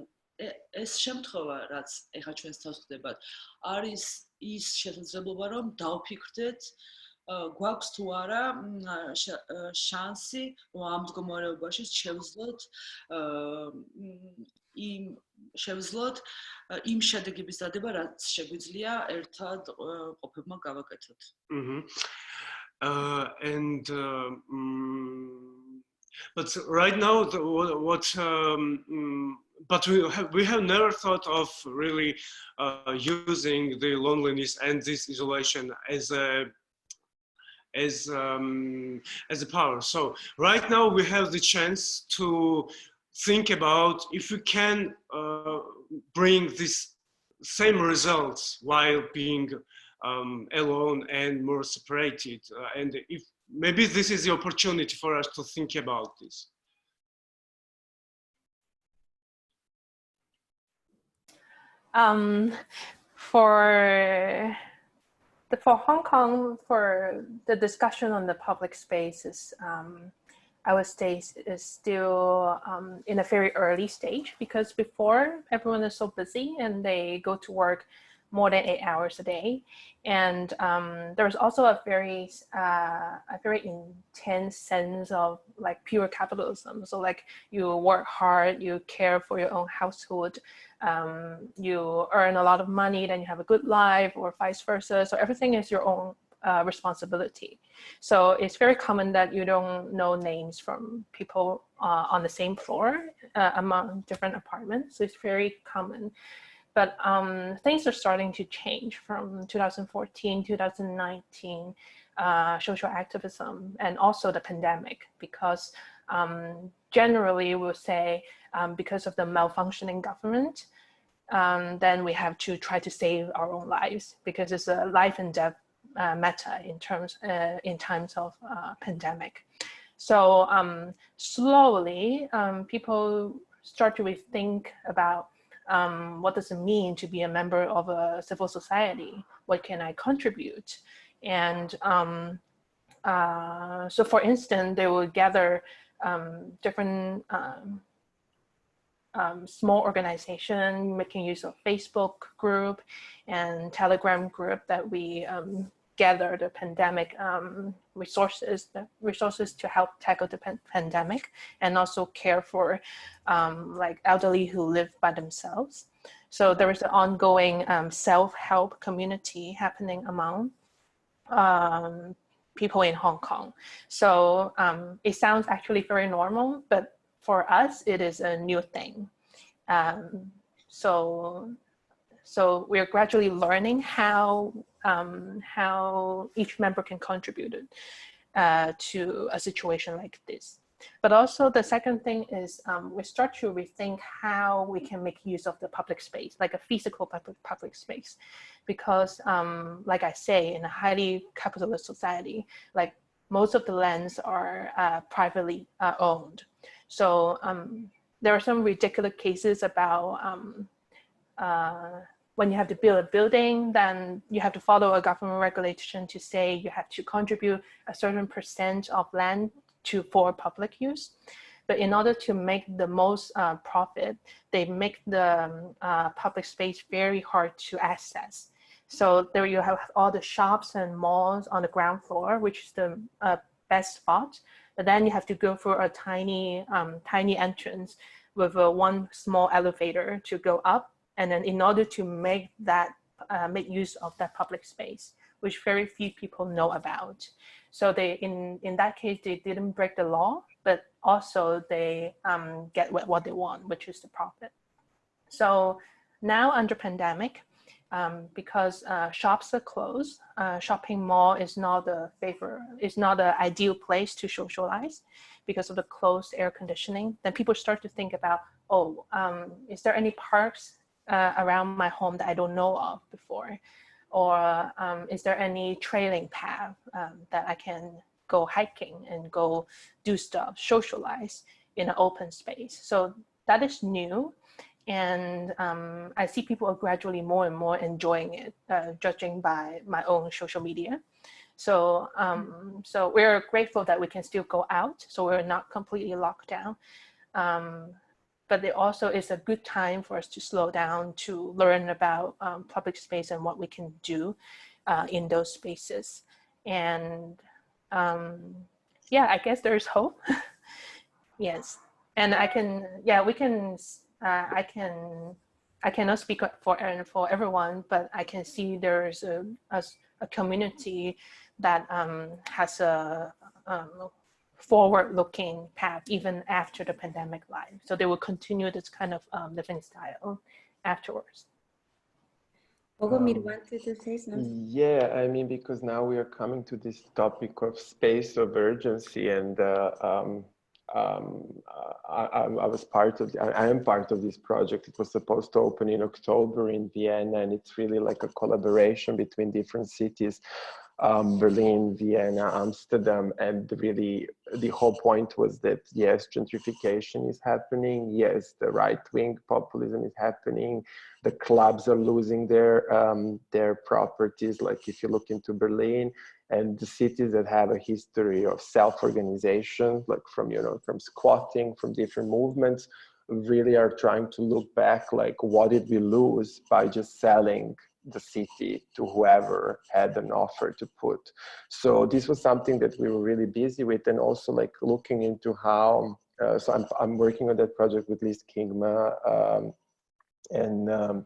ეს შემთხვევა, რაც ეხლა ჩვენს თავს ხდებათ, არის ის შესაძლებლობა, რომ დავფიქრდეთ, გვაქვს თუ არა შანსი, რომ ამ მდგომარეობაში შევძლოთ იმ შედეგების დადება, რაც შეგვიძლია ერთად ყოფებმა გავაკეთოთ. But right now, but we have never thought of really using the loneliness and this isolation as a power. So right now we have the chance to think about if we can bring these same results while being alone and more separated, and if maybe this is the opportunity for us to think about this. For Hong Kong, for the discussion on the public spaces, I would say is still in a very early stage, because before everyone is so busy and they go to work more than 8 hours a day, and there's also a very intense sense of like pure capitalism. So like you work hard, you care for your own household, you earn a lot of money, then you have a good life, or vice versa. So everything is your own responsibility. So it's very common that you don't know names from people on the same floor among different apartments. So it's very common. But things are starting to change from 2014, 2019, social activism, and also the pandemic, because generally we'll say because of the malfunctioning government, then we have to try to save our own lives, because it's a life and death matter in times of pandemic. So slowly, people start to rethink about what does it mean to be a member of a civil society? What can I contribute? And so, for instance, they will gather different small organization making use of Facebook group and Telegram group that we gather the pandemic resources to help tackle the pandemic, and also care for like elderly who live by themselves. So there is an ongoing self-help community happening among people in Hong Kong. So it sounds actually very normal, but for us, it is a new thing. So we're gradually learning how each member can contribute to a situation like this. But also the second thing is we start to rethink how we can make use of the public space, like a physical public space. Because like I say, in a highly capitalist society, like most of the lands are privately owned. So there are some ridiculous cases about when you have to build a building, then you have to follow a government regulation to say you have to contribute a certain % of land for public use. But in order to make the most profit, they make the public space very hard to access. So there you have all the shops and malls on the ground floor, which is the best spot. But then you have to go through a tiny entrance with one small elevator to go up. And then in order to make use of that public space, which very few people know about. So they, in that case, they didn't break the law, but also they get what they want, which is the profit. So now under pandemic, because shops are closed, shopping mall is not the ideal place to socialize because of the closed air conditioning. Then people start to think about, is there any parks around my home that I don't know of before? Or is there any trailing path that I can go hiking and go do stuff, socialize in an open space? So that is new. And I see people are gradually more and more enjoying it, judging by my own social media. So so we're grateful that we can still go out, so we're not completely locked down. But it also is a good time for us to slow down, to learn about public space and what we can do in those spaces. And yeah, I guess there's hope. Yes, and I cannot speak for everyone, but I can see there's a community that has a forward-looking path even after the pandemic life. So they will continue this kind of living style afterwards. Bogomir wanted to say something. Yeah, I mean, because now we are coming to this topic of space of urgency, and I was part of, I am part of this project. It was supposed to open in October in Vienna, and it's really like a collaboration between different cities, Berlin, Vienna, Amsterdam, and really the whole point was that yes, gentrification is happening, yes, the right-wing populism is happening, the clubs are losing their properties, like if you look into Berlin, and the cities that have a history of self-organization, like from squatting, from different movements, really are trying to look back, like what did we lose by just selling the city to whoever had an offer to put. So this was something that we were really busy with, and also like looking into how, so I'm working on that project with Liz Kingma and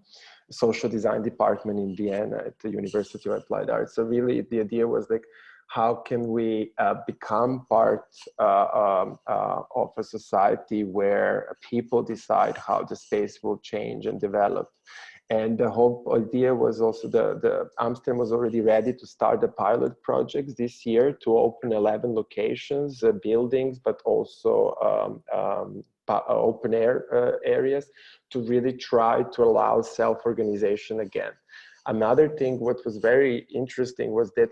social design department in Vienna at the University of Applied Arts. So really the idea was like, how can we become part of a society where people decide how the space will change and develop? And the whole idea was also the Amsterdam was already ready to start the pilot projects this year to open 11 locations, buildings, but also open air areas to really try to allow self-organization again. Another thing, what was very interesting was that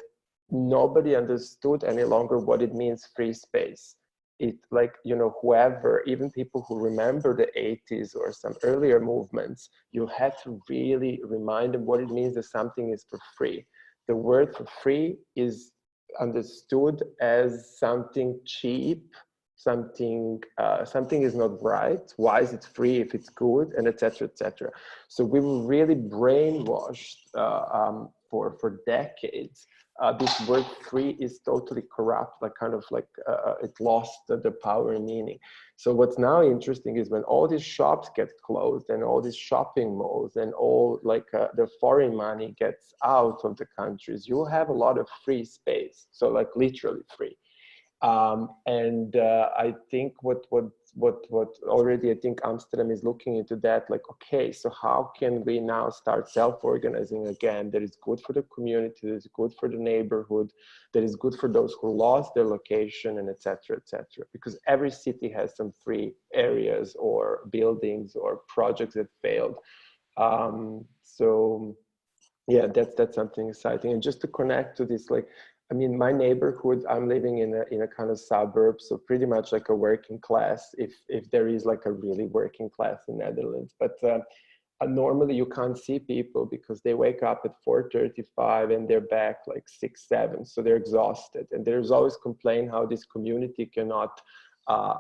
nobody understood any longer what it means free space. It like, you know, whoever, even people who remember the 80s or some earlier movements, you had to really remind them what it means that something is for free. The word for free is understood as something cheap, something is not right. Why is it free if it's good, and etc., etc. So we were really brainwashed for decades. This word free is totally corrupt, like kind of like it lost the power and meaning. So what's now interesting is when all these shops get closed and all these shopping malls and all like the foreign money gets out of the countries, you have a lot of free space. So like literally free. I think what already I think Amsterdam is looking into that, like, okay, so how can we now start self-organizing again that is good for the community, that is good for the neighborhood, that is good for those who lost their location, and etc., etc. Because every city has some free areas or buildings or projects that failed. So yeah, that's something exciting. And just to connect to this, like, I mean, my neighborhood, I'm living in a kind of suburb, so pretty much like a working class, if there is like a really working class in Netherlands. But normally you can't see people because they wake up at 4:35 and they're back like 6, 7, so they're exhausted. And there's always complaint how this community cannot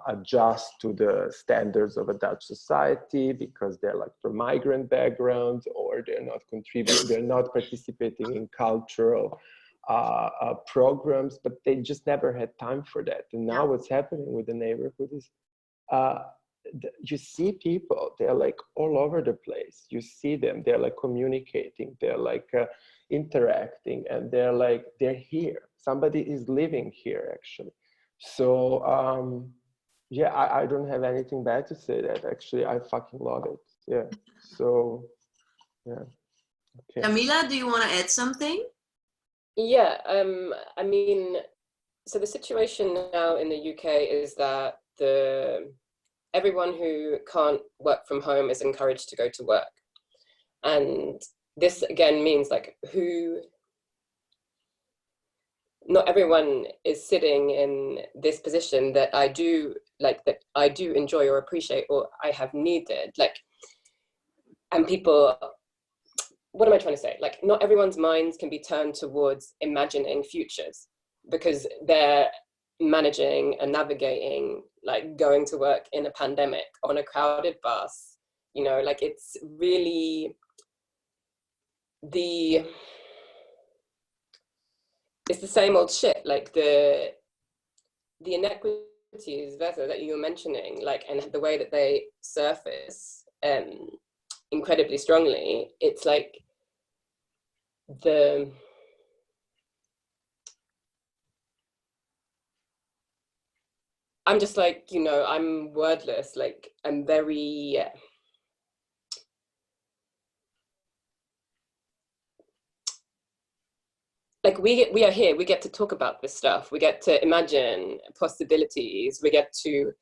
adjust to the standards of a Dutch society because they're like from migrant backgrounds, or they're not contributing, they're not participating in cultural programs, but they just never had time for that. And now what's happening with the neighborhood is you see people, they're like all over the place. You see them, they're like communicating, they're like interacting, and they're here. Somebody is living here actually. So yeah, I don't have anything bad to say. That actually I fucking love it. Yeah. So yeah. Okay. Camila, do you want to add something? Yeah, I mean, so the situation now in the UK is that everyone who can't work from home is encouraged to go to work. And this again means like not everyone is sitting in this position that I do enjoy or appreciate or I have needed. Like, and people, what am I trying to say? Like, not everyone's minds can be turned towards imagining futures because they're managing and navigating, like going to work in a pandemic on a crowded bus, you know, like it's really it's the same old shit, like the inequities that you're mentioning, like, and the way that they surface incredibly strongly. It's like I'm just like, you know, I'm wordless, like I'm very like we are here, we get to talk about this stuff, we get to imagine possibilities, we get to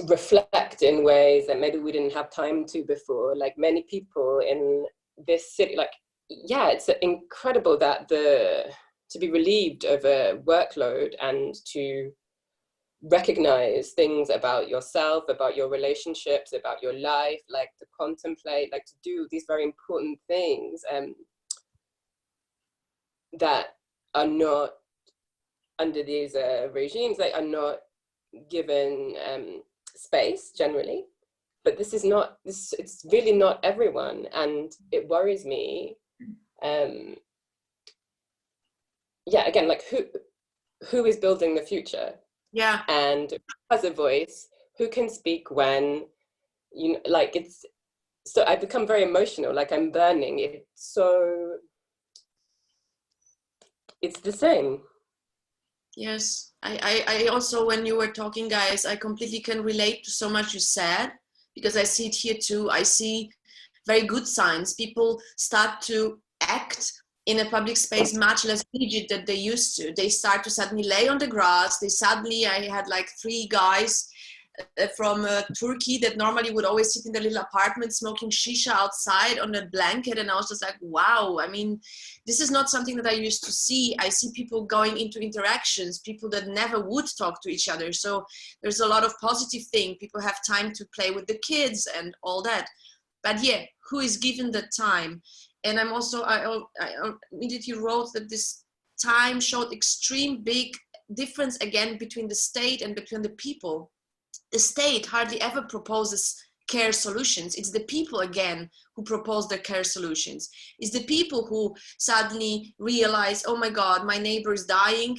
reflect in ways that maybe we didn't have time to before. Like many people in this city, like, yeah, it's incredible that to be relieved of a workload and to recognize things about yourself, about your relationships, about your life, like to contemplate, like to do these very important things that are not under these regimes, like are not given space generally. But this is not this, it's really not everyone, and it worries me. Yeah, again, like who is building the future? Yeah. And who has a voice, who can speak when, you know, like it's, so I become very emotional, like I'm burning. It's so, it's the same. Yes, I also, when you were talking, guys, I completely can relate to so much you said, because I see it here too. I see very good signs. People start to act in a public space much less rigid than they used to. They start to suddenly lay on the grass. I had like 3 guys from Turkey that normally would always sit in their little apartment smoking shisha outside on a blanket, and I was just like, wow, I mean, this is not something that I used to see. I see people going into interactions, people that never would talk to each other. So there's a lot of positive thing. People have time to play with the kids and all that. But yeah, who is given the time? And I'm also, I immediately wrote that this time showed extreme big difference again between the state and between the people. The state hardly ever proposes care solutions. It's the people again who propose their care solutions. It's the people who suddenly realize, oh my God, my neighbor is dying.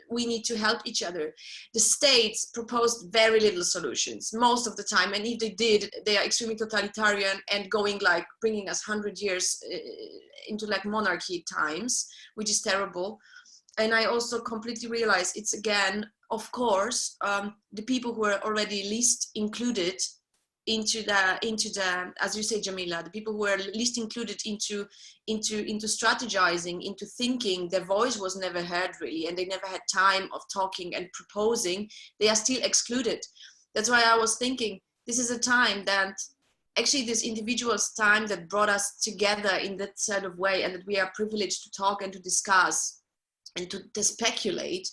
We need to help each other. The states proposed very little solutions most of the time. And if they did, they are extremely totalitarian and going like bringing us 100 years into like monarchy times, which is terrible. And I also completely realize it's again, of course, the people who are already least included into the, as you say, Jamila, the people who are least included into strategizing, into thinking, their voice was never heard really, and they never had time of talking and proposing. They are still excluded. That's why I was thinking, this is a time that actually this individual's time that brought us together in that sort of way, and that we are privileged to talk and to discuss and to speculate.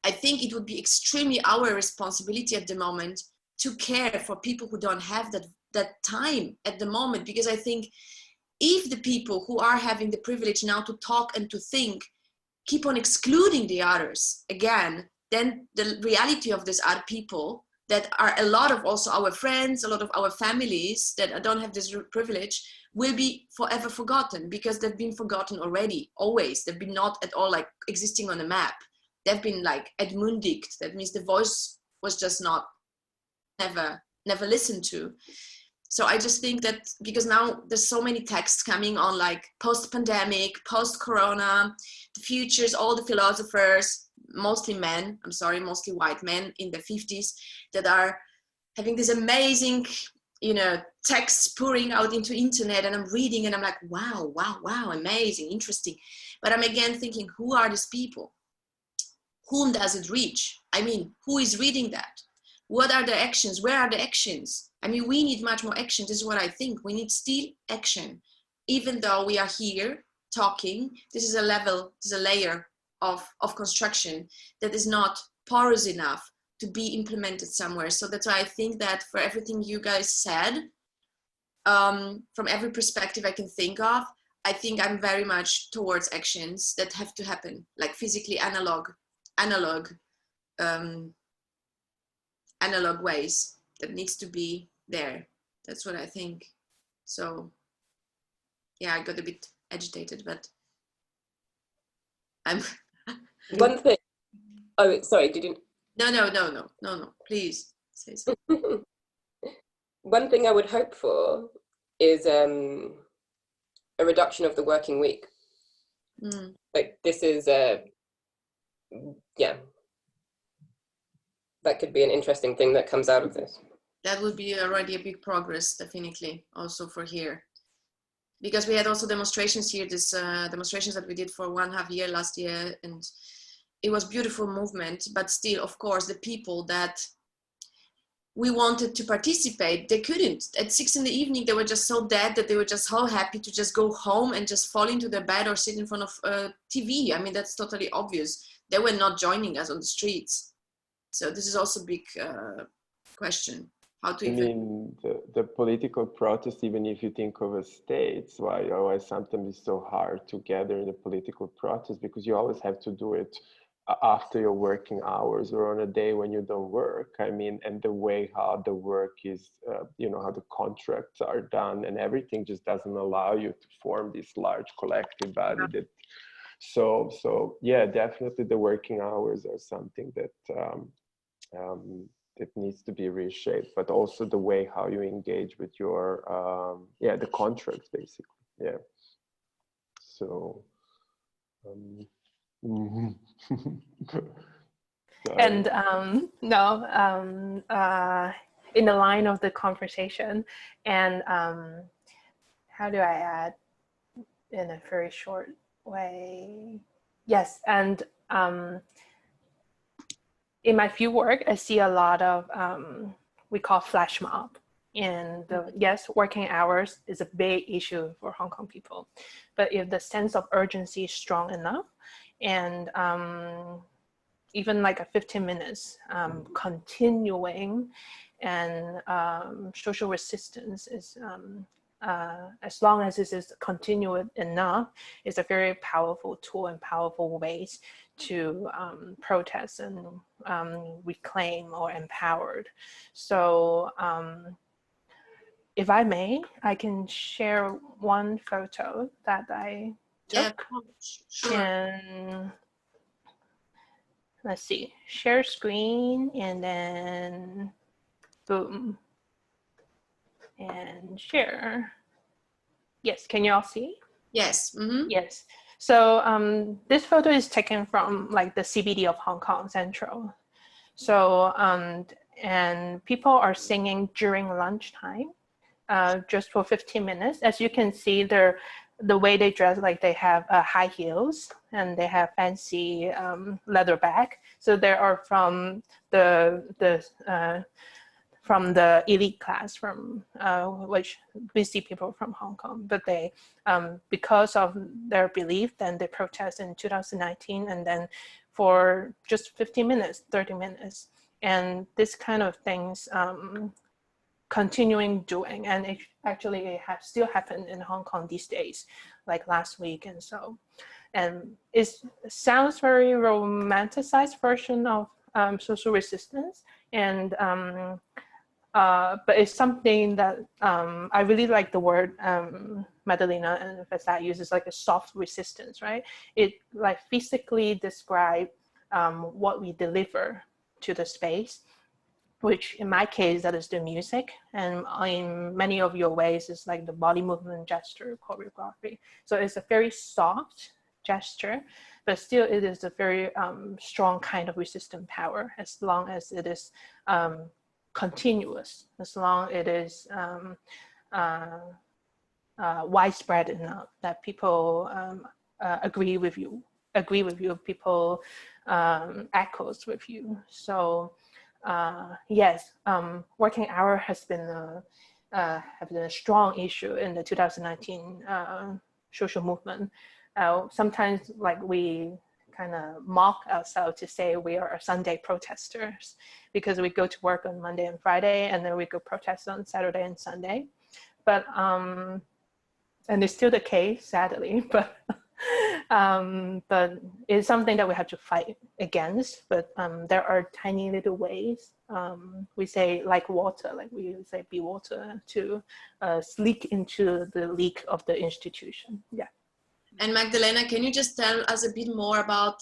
I think it would be extremely our responsibility at the moment to care for people who don't have that time at the moment, because I think if the people who are having the privilege now to talk and to think keep on excluding the others again, then the reality of this are people that are a lot of also our friends, a lot of our families that don't have this privilege will be forever forgotten, because they've been forgotten already, always. They've been not at all like existing on a map. They've been like admundigt. That means the voice was just not, never listened to. So I just think that because now there's so many texts coming on like post-pandemic, post-corona, the futures, all the philosophers, mostly men, I'm sorry, mostly white men in the 50s that are having this amazing, you know, texts pouring out into internet, and I'm reading and I'm like, wow, wow, wow, amazing, interesting. But I'm again thinking, who are these people? Whom does it reach? I mean, who is reading that? What are the actions? Where are the actions? I mean, we need much more action. This is what I think. We need still action. Even though we are here talking, this is a level, this is a layer of construction that is not porous enough to be implemented somewhere. So that's why I think that for everything you guys said, from every perspective I can think of, I think I'm very much towards actions that have to happen, like physically analog ways that needs to be there. That's what I think. So yeah, I got a bit agitated, but I'm one thing. Oh, sorry, did you? No, please say so. One thing I would hope for is a reduction of the working week. Like this is yeah, that could be an interesting thing that comes out of this. That would be already a big progress, definitely, also for here. Because we had also demonstrations here, this demonstrations that we did for 1.5 year last year, and it was beautiful movement, but still, of course, the people that we wanted to participate, they couldn't. At 6 in the evening, they were just so dead that they were just so happy to just go home and just fall into their bed or sit in front of TV. I mean, that's totally obvious. They were not joining us on the streets. So this is also a big question. How to even... I mean, the political protest, even if you think of a states, why sometimes it's so hard to gather in a political protest, because you always have to do it after your working hours or on a day when you don't work. I mean, and the way how the work is, you know, how the contracts are done and everything just doesn't allow you to form this large collective body that, so yeah, definitely the working hours are something that that needs to be reshaped, but also the way how you engage with your, yeah, the contracts basically, yeah. So, and in the line of the conversation, and how do I add in a very short way? Yes, and in my field work, I see a lot of we call flash mob. And yes, working hours is a big issue for Hong Kong people. But if the sense of urgency is strong enough, and even like a 15 minutes continuing, and social resistance is, as long as this is continuous enough, is a very powerful tool and powerful ways to protest and reclaim or empowered. So if I may, I can share one photo that I took. Yeah, sure. And let's see, share screen, and then boom, and share. Yes, can you all see? Yes. Mm-hmm. Yes. So this photo is taken from like the CBD of Hong Kong Central. So and people are singing during lunchtime, just for 15 minutes. As you can see, the way they dress, like they have high heels and they have fancy leather bag. So they are from the elite class, from which we see people from Hong Kong, but they, because of their belief, then they protest in 2019, and then for just 15 minutes, 30 minutes. And this kind of things continuing doing, and it actually has still happened in Hong Kong these days, like last week and so. And it sounds very romanticized version of social resistance, and but it's something that I really like the word Madalena and Fasad uses, like a soft resistance, right? It like physically describe what we deliver to the space, which in my case, that is the music. And in many of your ways, it's like the body movement, gesture, choreography. So it's a very soft gesture, but still it is a very strong kind of resistant power, as long as it is continuous, as long as it is widespread enough that people agree with you, people echoes with you. So yes, working hour has been a strong issue in the 2019 social movement. Sometimes like we kind of mock ourselves to say we are Sunday protesters, because we go to work on Monday and Friday, and then we go protest on Saturday and Sunday. But and it's still the case, sadly, but it's something that we have to fight against. But there are tiny little ways. We say like water, like we say be water, to leak into the leak of the institution. Yeah. And Magdalena, can you just tell us a bit more about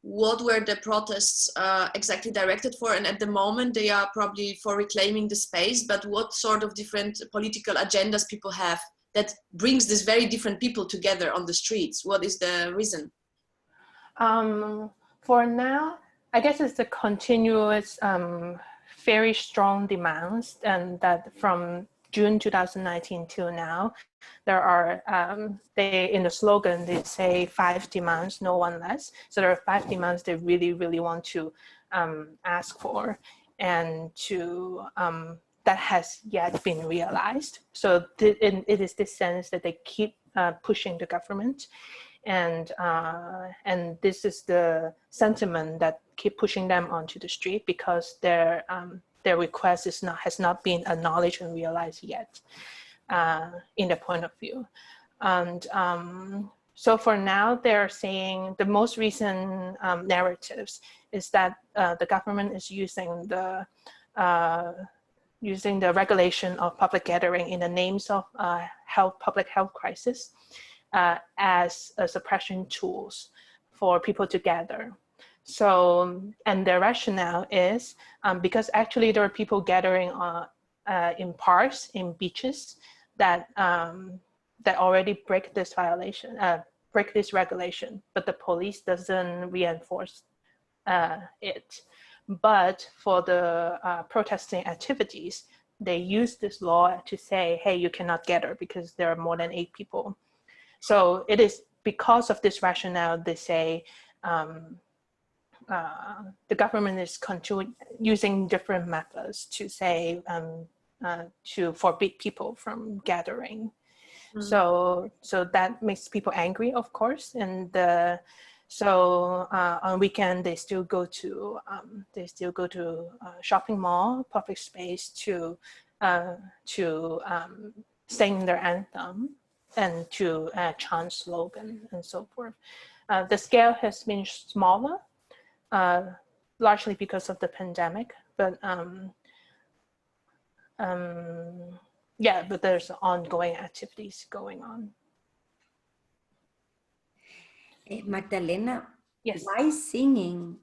what were the protests exactly directed for? And at the moment, they are probably for reclaiming the space, but what sort of different political agendas people have that brings these very different people together on the streets? What is the reason? For now, I guess it's the continuous, very strong demands, and that from June 2019 till now, there are, in the slogan, they say 5 demands, no one less. So there are 5 demands they really, really want to ask for, and to, that has yet been realized. So it is this sense that they keep pushing the government, and this is the sentiment that keep pushing them onto the street, because their request has not been acknowledged and realized yet in their point of view. And so for now, they're saying the most recent narratives is that the government is using the regulation of public gathering in the names of public health crisis as a suppression tools for people to gather. So, and their rationale is because actually there are people gathering in parks, in beaches, that already break this regulation, but the police doesn't reinforce it. But for the protesting activities, they use this law to say, hey, you cannot gather because there are more than 8 people. So it is because of this rationale, they say the government is using different methods to say, to forbid people from gathering. So that makes people angry, of course, and on weekend they still go to shopping mall, public space to sing their anthem and to chant slogan and so forth. The scale has been smaller, largely because of the pandemic, but yeah, but there's ongoing activities going on. Magdalena, yes. Why singing?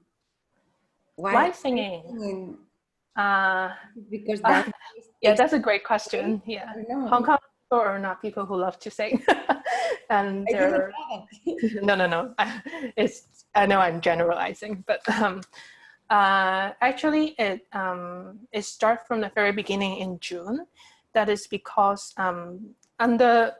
Why singing? Because that yeah, that's a great question. Yeah, Hong Kong people are not people who love to sing, and they're no. I know I'm generalizing, but actually it starts from the very beginning in June. That is because under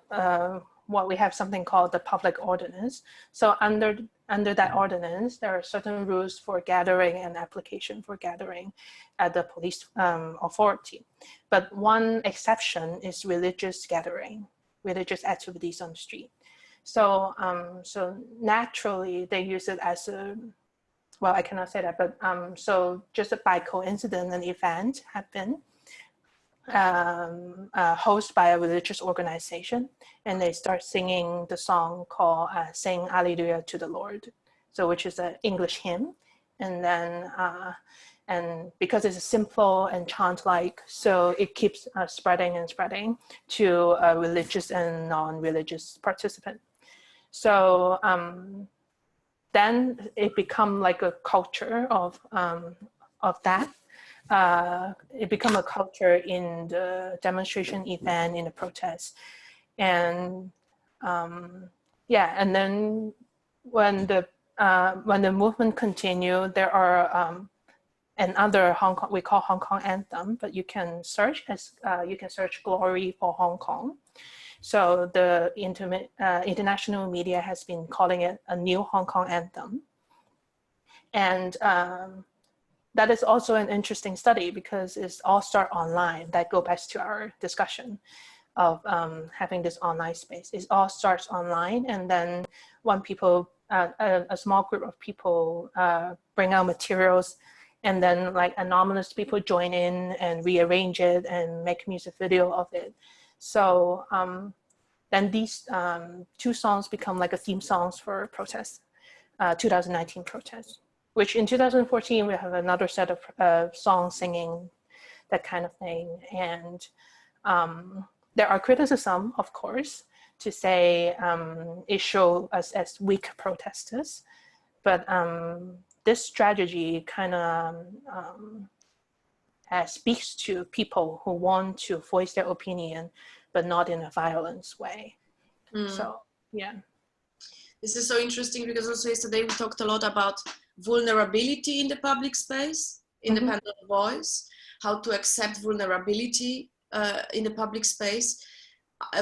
what we have something called the public ordinance. So under that ordinance, there are certain rules for gathering and application for gathering at the police authority. But one exception is religious gathering, religious activities on the street. So so naturally they use it as a, well, I cannot say that, but so just by coincidence, an event happened hosted by a religious organization, and they start singing the song called Sing Alleluia to the Lord, so which is an English hymn. And then and because it's simple and chant-like, so it keeps spreading and spreading to religious and non-religious participants. So then it becomes like a culture of that. It become a culture in the demonstration event, in the protest. And yeah, and then when the movement continue, there are another Hong Kong, we call Hong Kong anthem, but you can search Glory for Hong Kong. So the international media has been calling it a new Hong Kong anthem. And that is also an interesting study because it's all start online. That goes back to our discussion of having this online space. It all starts online, and then when people, a small group of people bring out materials, and then like anonymous people join in and rearrange it and make music video of it. So then these 2 songs become like a theme songs for protests, 2019 protests. Which in 2014, we have another set of songs singing that kind of thing. And there are criticism, of course, to say it shows us as weak protesters. But this strategy kind of speaks to people who want to voice their opinion, but not in a violent way. So, yeah. This is so interesting because also yesterday we talked a lot about vulnerability in the public space, independent voice, how to accept vulnerability in the public space.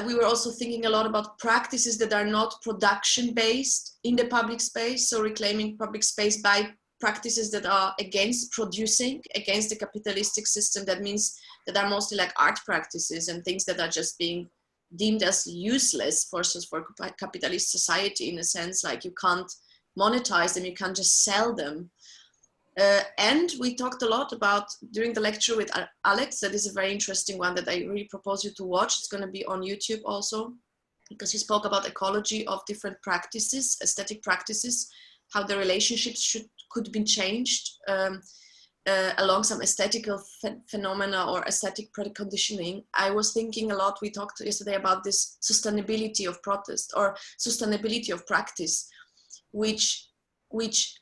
We were also thinking a lot about practices that are not production-based in the public space, so reclaiming public space by practices that are against producing, against the capitalistic system. That means that are mostly like art practices and things that are just being deemed as useless for capitalist society, in a sense, like you can't monetize them, you can't just sell them. And we talked a lot about, during the lecture with Alex, that is a very interesting one that I really propose you to watch. It's going to be on YouTube also, because he spoke about ecology of different practices, aesthetic practices, how the relationships could be changed along some aesthetical phenomena or aesthetic preconditioning. I was thinking a lot, we talked yesterday about this sustainability of protest or sustainability of practice, which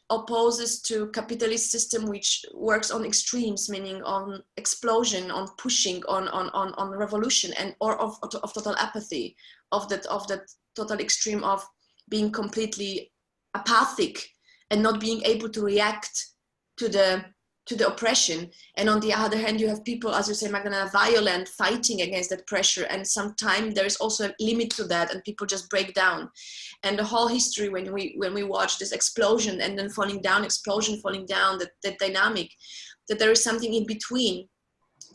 opposes to capitalist system which works on extremes, meaning on explosion, on pushing, on revolution, and or of total apathy, of that total extreme of being completely apathic and not being able to react to the to the oppression. And on the other hand, you have people, as you say, Magdalena, violent, fighting against that pressure. And sometimes there is also a limit to that, and people just break down. And the whole history, when we watch this explosion and then falling down, explosion, falling down, that dynamic, that there is something in between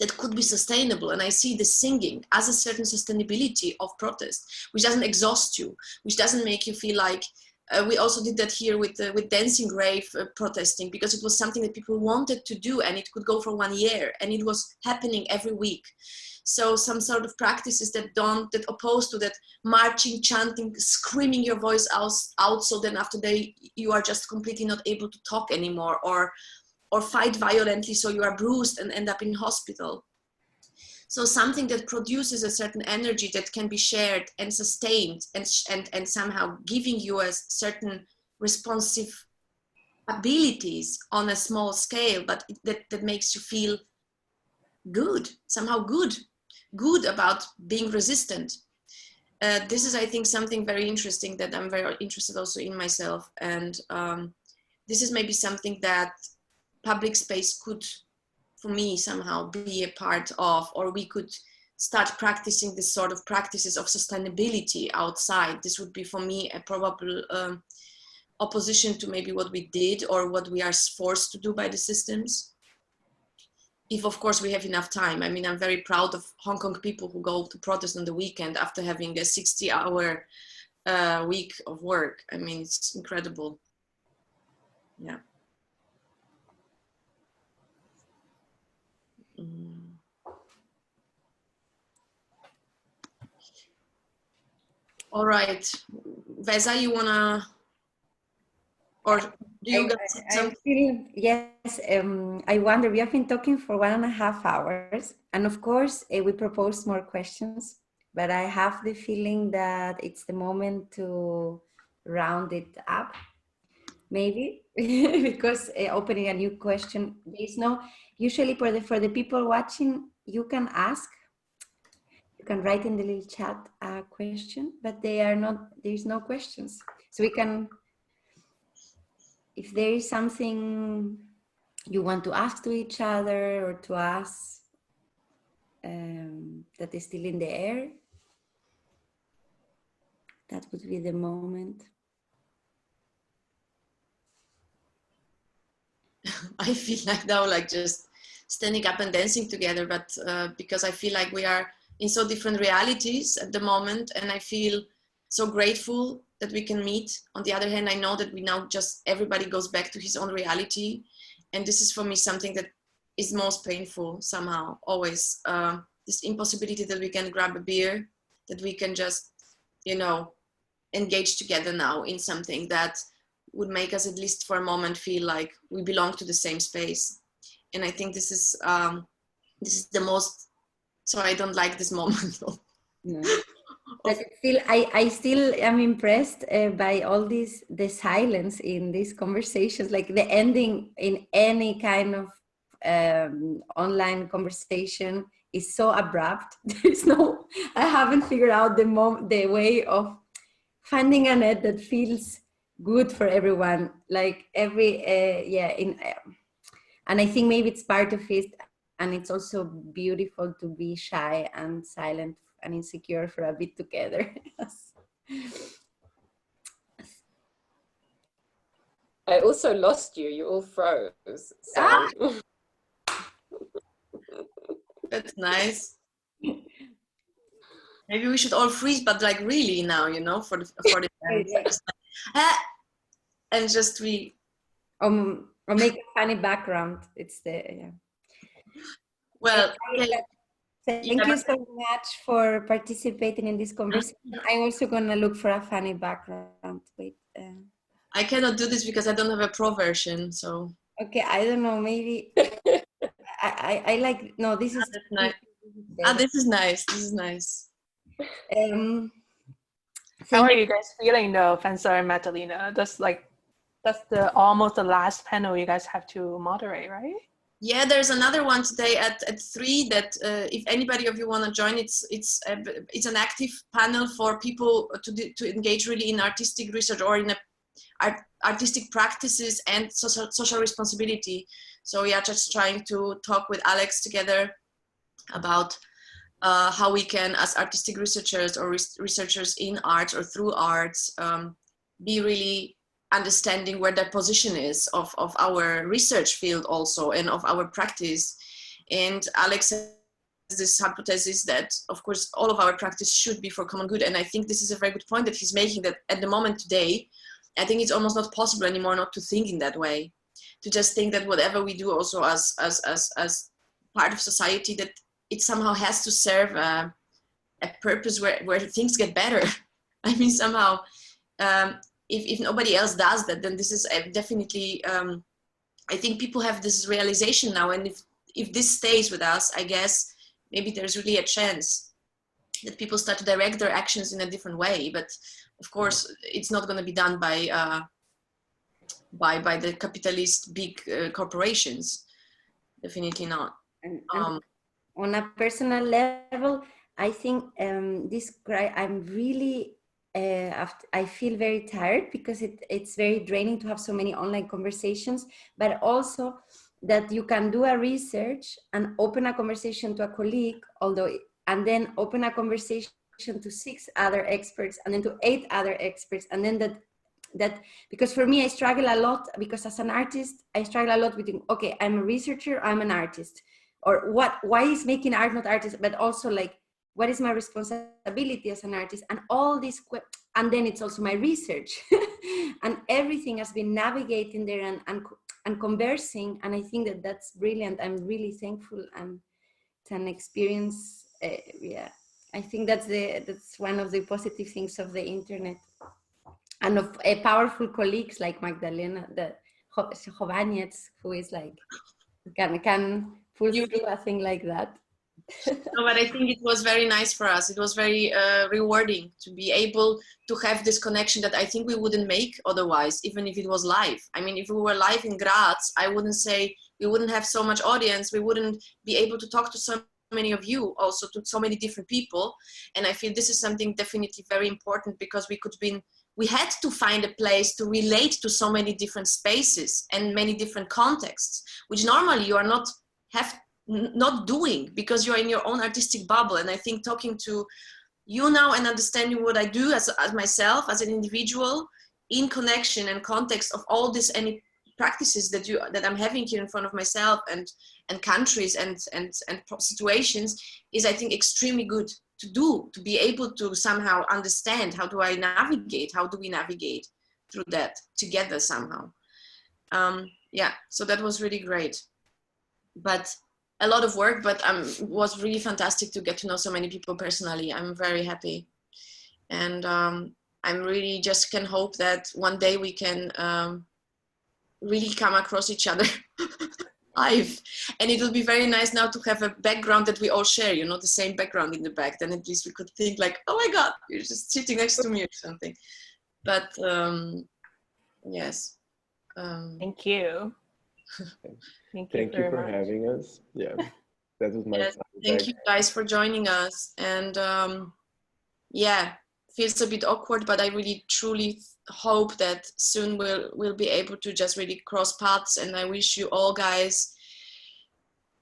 that could be sustainable. And I see the singing as a certain sustainability of protest, which doesn't exhaust you, which doesn't make you feel like, we also did that here with dancing rave protesting, because it was something that people wanted to do, and it could go for 1 year, and it was happening every week. So some sort of practices that oppose to that marching, chanting, screaming your voice out, so then after you are just completely not able to talk anymore, or fight violently so you are bruised and end up in hospital. So something that produces a certain energy that can be shared and sustained, and somehow giving you a certain responsive abilities on a small scale, but that makes you feel good, somehow good about being resistant. This is, I think, something very interesting that I'm very interested also in myself. And this is maybe something that public space could, for me, somehow be a part of, or we could start practicing this sort of practices of sustainability outside. This would be, for me, a probable opposition to maybe what we did or what we are forced to do by the systems. If, of course, we have enough time. I mean, I'm very proud of Hong Kong people who go to protest on the weekend after having a 60-hour week of work. I mean, it's incredible. Yeah. All right, Vesa, you wanna, or do you guys? I feel, yes. I wonder. We have been talking for 1.5 hours, and of course, we proposed more questions. But I have the feeling that it's the moment to round it up, maybe, because opening a new question, there's no. Usually, for the people watching, you can ask. You can write in the little chat a question, but there's no questions. So we can, if there is something you want to ask to each other or to us that is still in the air, that would be the moment. I feel like now, like just standing up and dancing together, but because I feel like we are in so different realities at the moment, and I feel so grateful that we can meet. On the other hand, I know that we now just, everybody goes back to his own reality, and this is for me something that is most painful somehow, always. This impossibility that we can grab a beer, that we can just, engage together now in something that would make us, at least for a moment, feel like we belong to the same space. And I think this is the most. So I don't like this moment. No. But still, I still am impressed by all the silence in these conversations, like the ending in any kind of online conversation is so abrupt. There's no, I haven't figured out the way of finding a net that feels good for everyone. Like and I think maybe it's part of it. And it's also beautiful to be shy and silent and insecure for a bit together. I also lost you. You all froze. So. Ah! That's nice. Maybe we should all freeze, but like really now, for the dance. And just or make a funny background. It's Well, thank you so much for participating in this conversation. I'm also gonna look for a funny background. Wait. I cannot do this because I don't have a pro version. So. Okay, I don't know. Maybe I like. No, this is nice. This is nice. This is nice. How are you guys feeling though, Fencer and Madalena? That's almost the last panel you guys have to moderate, right? Yeah, there's another one today at 3 that if anybody of you want to join, it's an active panel for people to engage really in artistic research or in a artistic practices and social responsibility. So we are just trying to talk with Alex together about how we can, as artistic researchers or researchers in arts or through arts, be really understanding where that position is of our research field also, and of our practice. And Alex has this hypothesis that, of course, all of our practice should be for common good. And I think this is a very good point that he's making, that at the moment today, I think it's almost not possible anymore not to think in that way, to just think that whatever we do also as part of society, that it somehow has to serve a purpose where things get better. I mean, somehow, if nobody else does that, then this is definitely, I think people have this realization now, and if this stays with us, I guess maybe there's really a chance that people start to direct their actions in a different way. But of course, it's not going to be done by the capitalist big corporations. Definitely not. And on a personal level, I think I'm really, I feel very tired, because it's very draining to have so many online conversations, but also that you can do a research and open a conversation to a colleague, and then open a conversation to 6 other experts, and then to 8 other experts, and then that because for me, I struggle a lot, because as an artist, I struggle a lot with, okay, I'm a researcher, I'm an artist, or why is making art not artist, but also like, what is my responsibility as an artist, and all this, and then it's also my research, and everything has been navigating there and conversing, and I think that that's brilliant. I'm really thankful, and it's an experience. Yeah, I think that's one of the positive things of the internet, and of powerful colleagues like Magdalena, the Jovaniec, who is like can pull through a thing like that. No, but I think it was very nice for us. It was very rewarding to be able to have this connection that I think we wouldn't make otherwise, even if it was live. I mean, if we were live in Graz, I wouldn't say we wouldn't have so much audience. We wouldn't be able to talk to so many of you, also to so many different people. And I feel this is something definitely very important, because we had to find a place to relate to so many different spaces and many different contexts, which normally you are not doing, because you're in your own artistic bubble. And I think talking to you now and understanding what I do as myself, as an individual, in connection and context of all these any practices that I'm having here in front of myself, and countries and situations, is, I think, extremely good to do, to be able to somehow understand how do we navigate through that together somehow. Yeah, so that was really great, but a lot of work, but it was really fantastic to get to know so many people personally. I'm very happy, and I'm really just can hope that one day we can really come across each other live, and it will be very nice now to have a background that we all share, the same background in the back. Then at least we could think like, oh my God, you're just sitting next to me or something. But yes. Thank you. Thank you for having us. Yeah, that was my thank you guys for joining us. And yeah, feels a bit awkward, but I really truly hope that soon we'll be able to just really cross paths. And I wish you all guys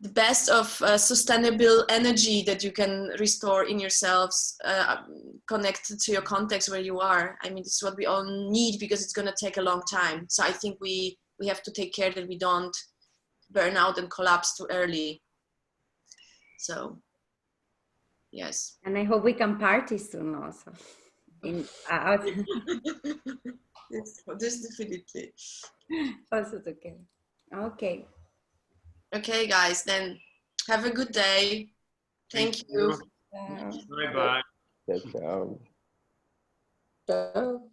the best of sustainable energy that you can restore in yourselves, connected to your context where you are. I mean, this is what we all need, because it's going to take a long time. So I think we have to take care that we don't burn out and collapse too early. So yes. And I hope we can party soon also. This definitely. Also okay. Okay. Okay, guys, then have a good day. Thank you. Bye-bye. Ciao. Ciao.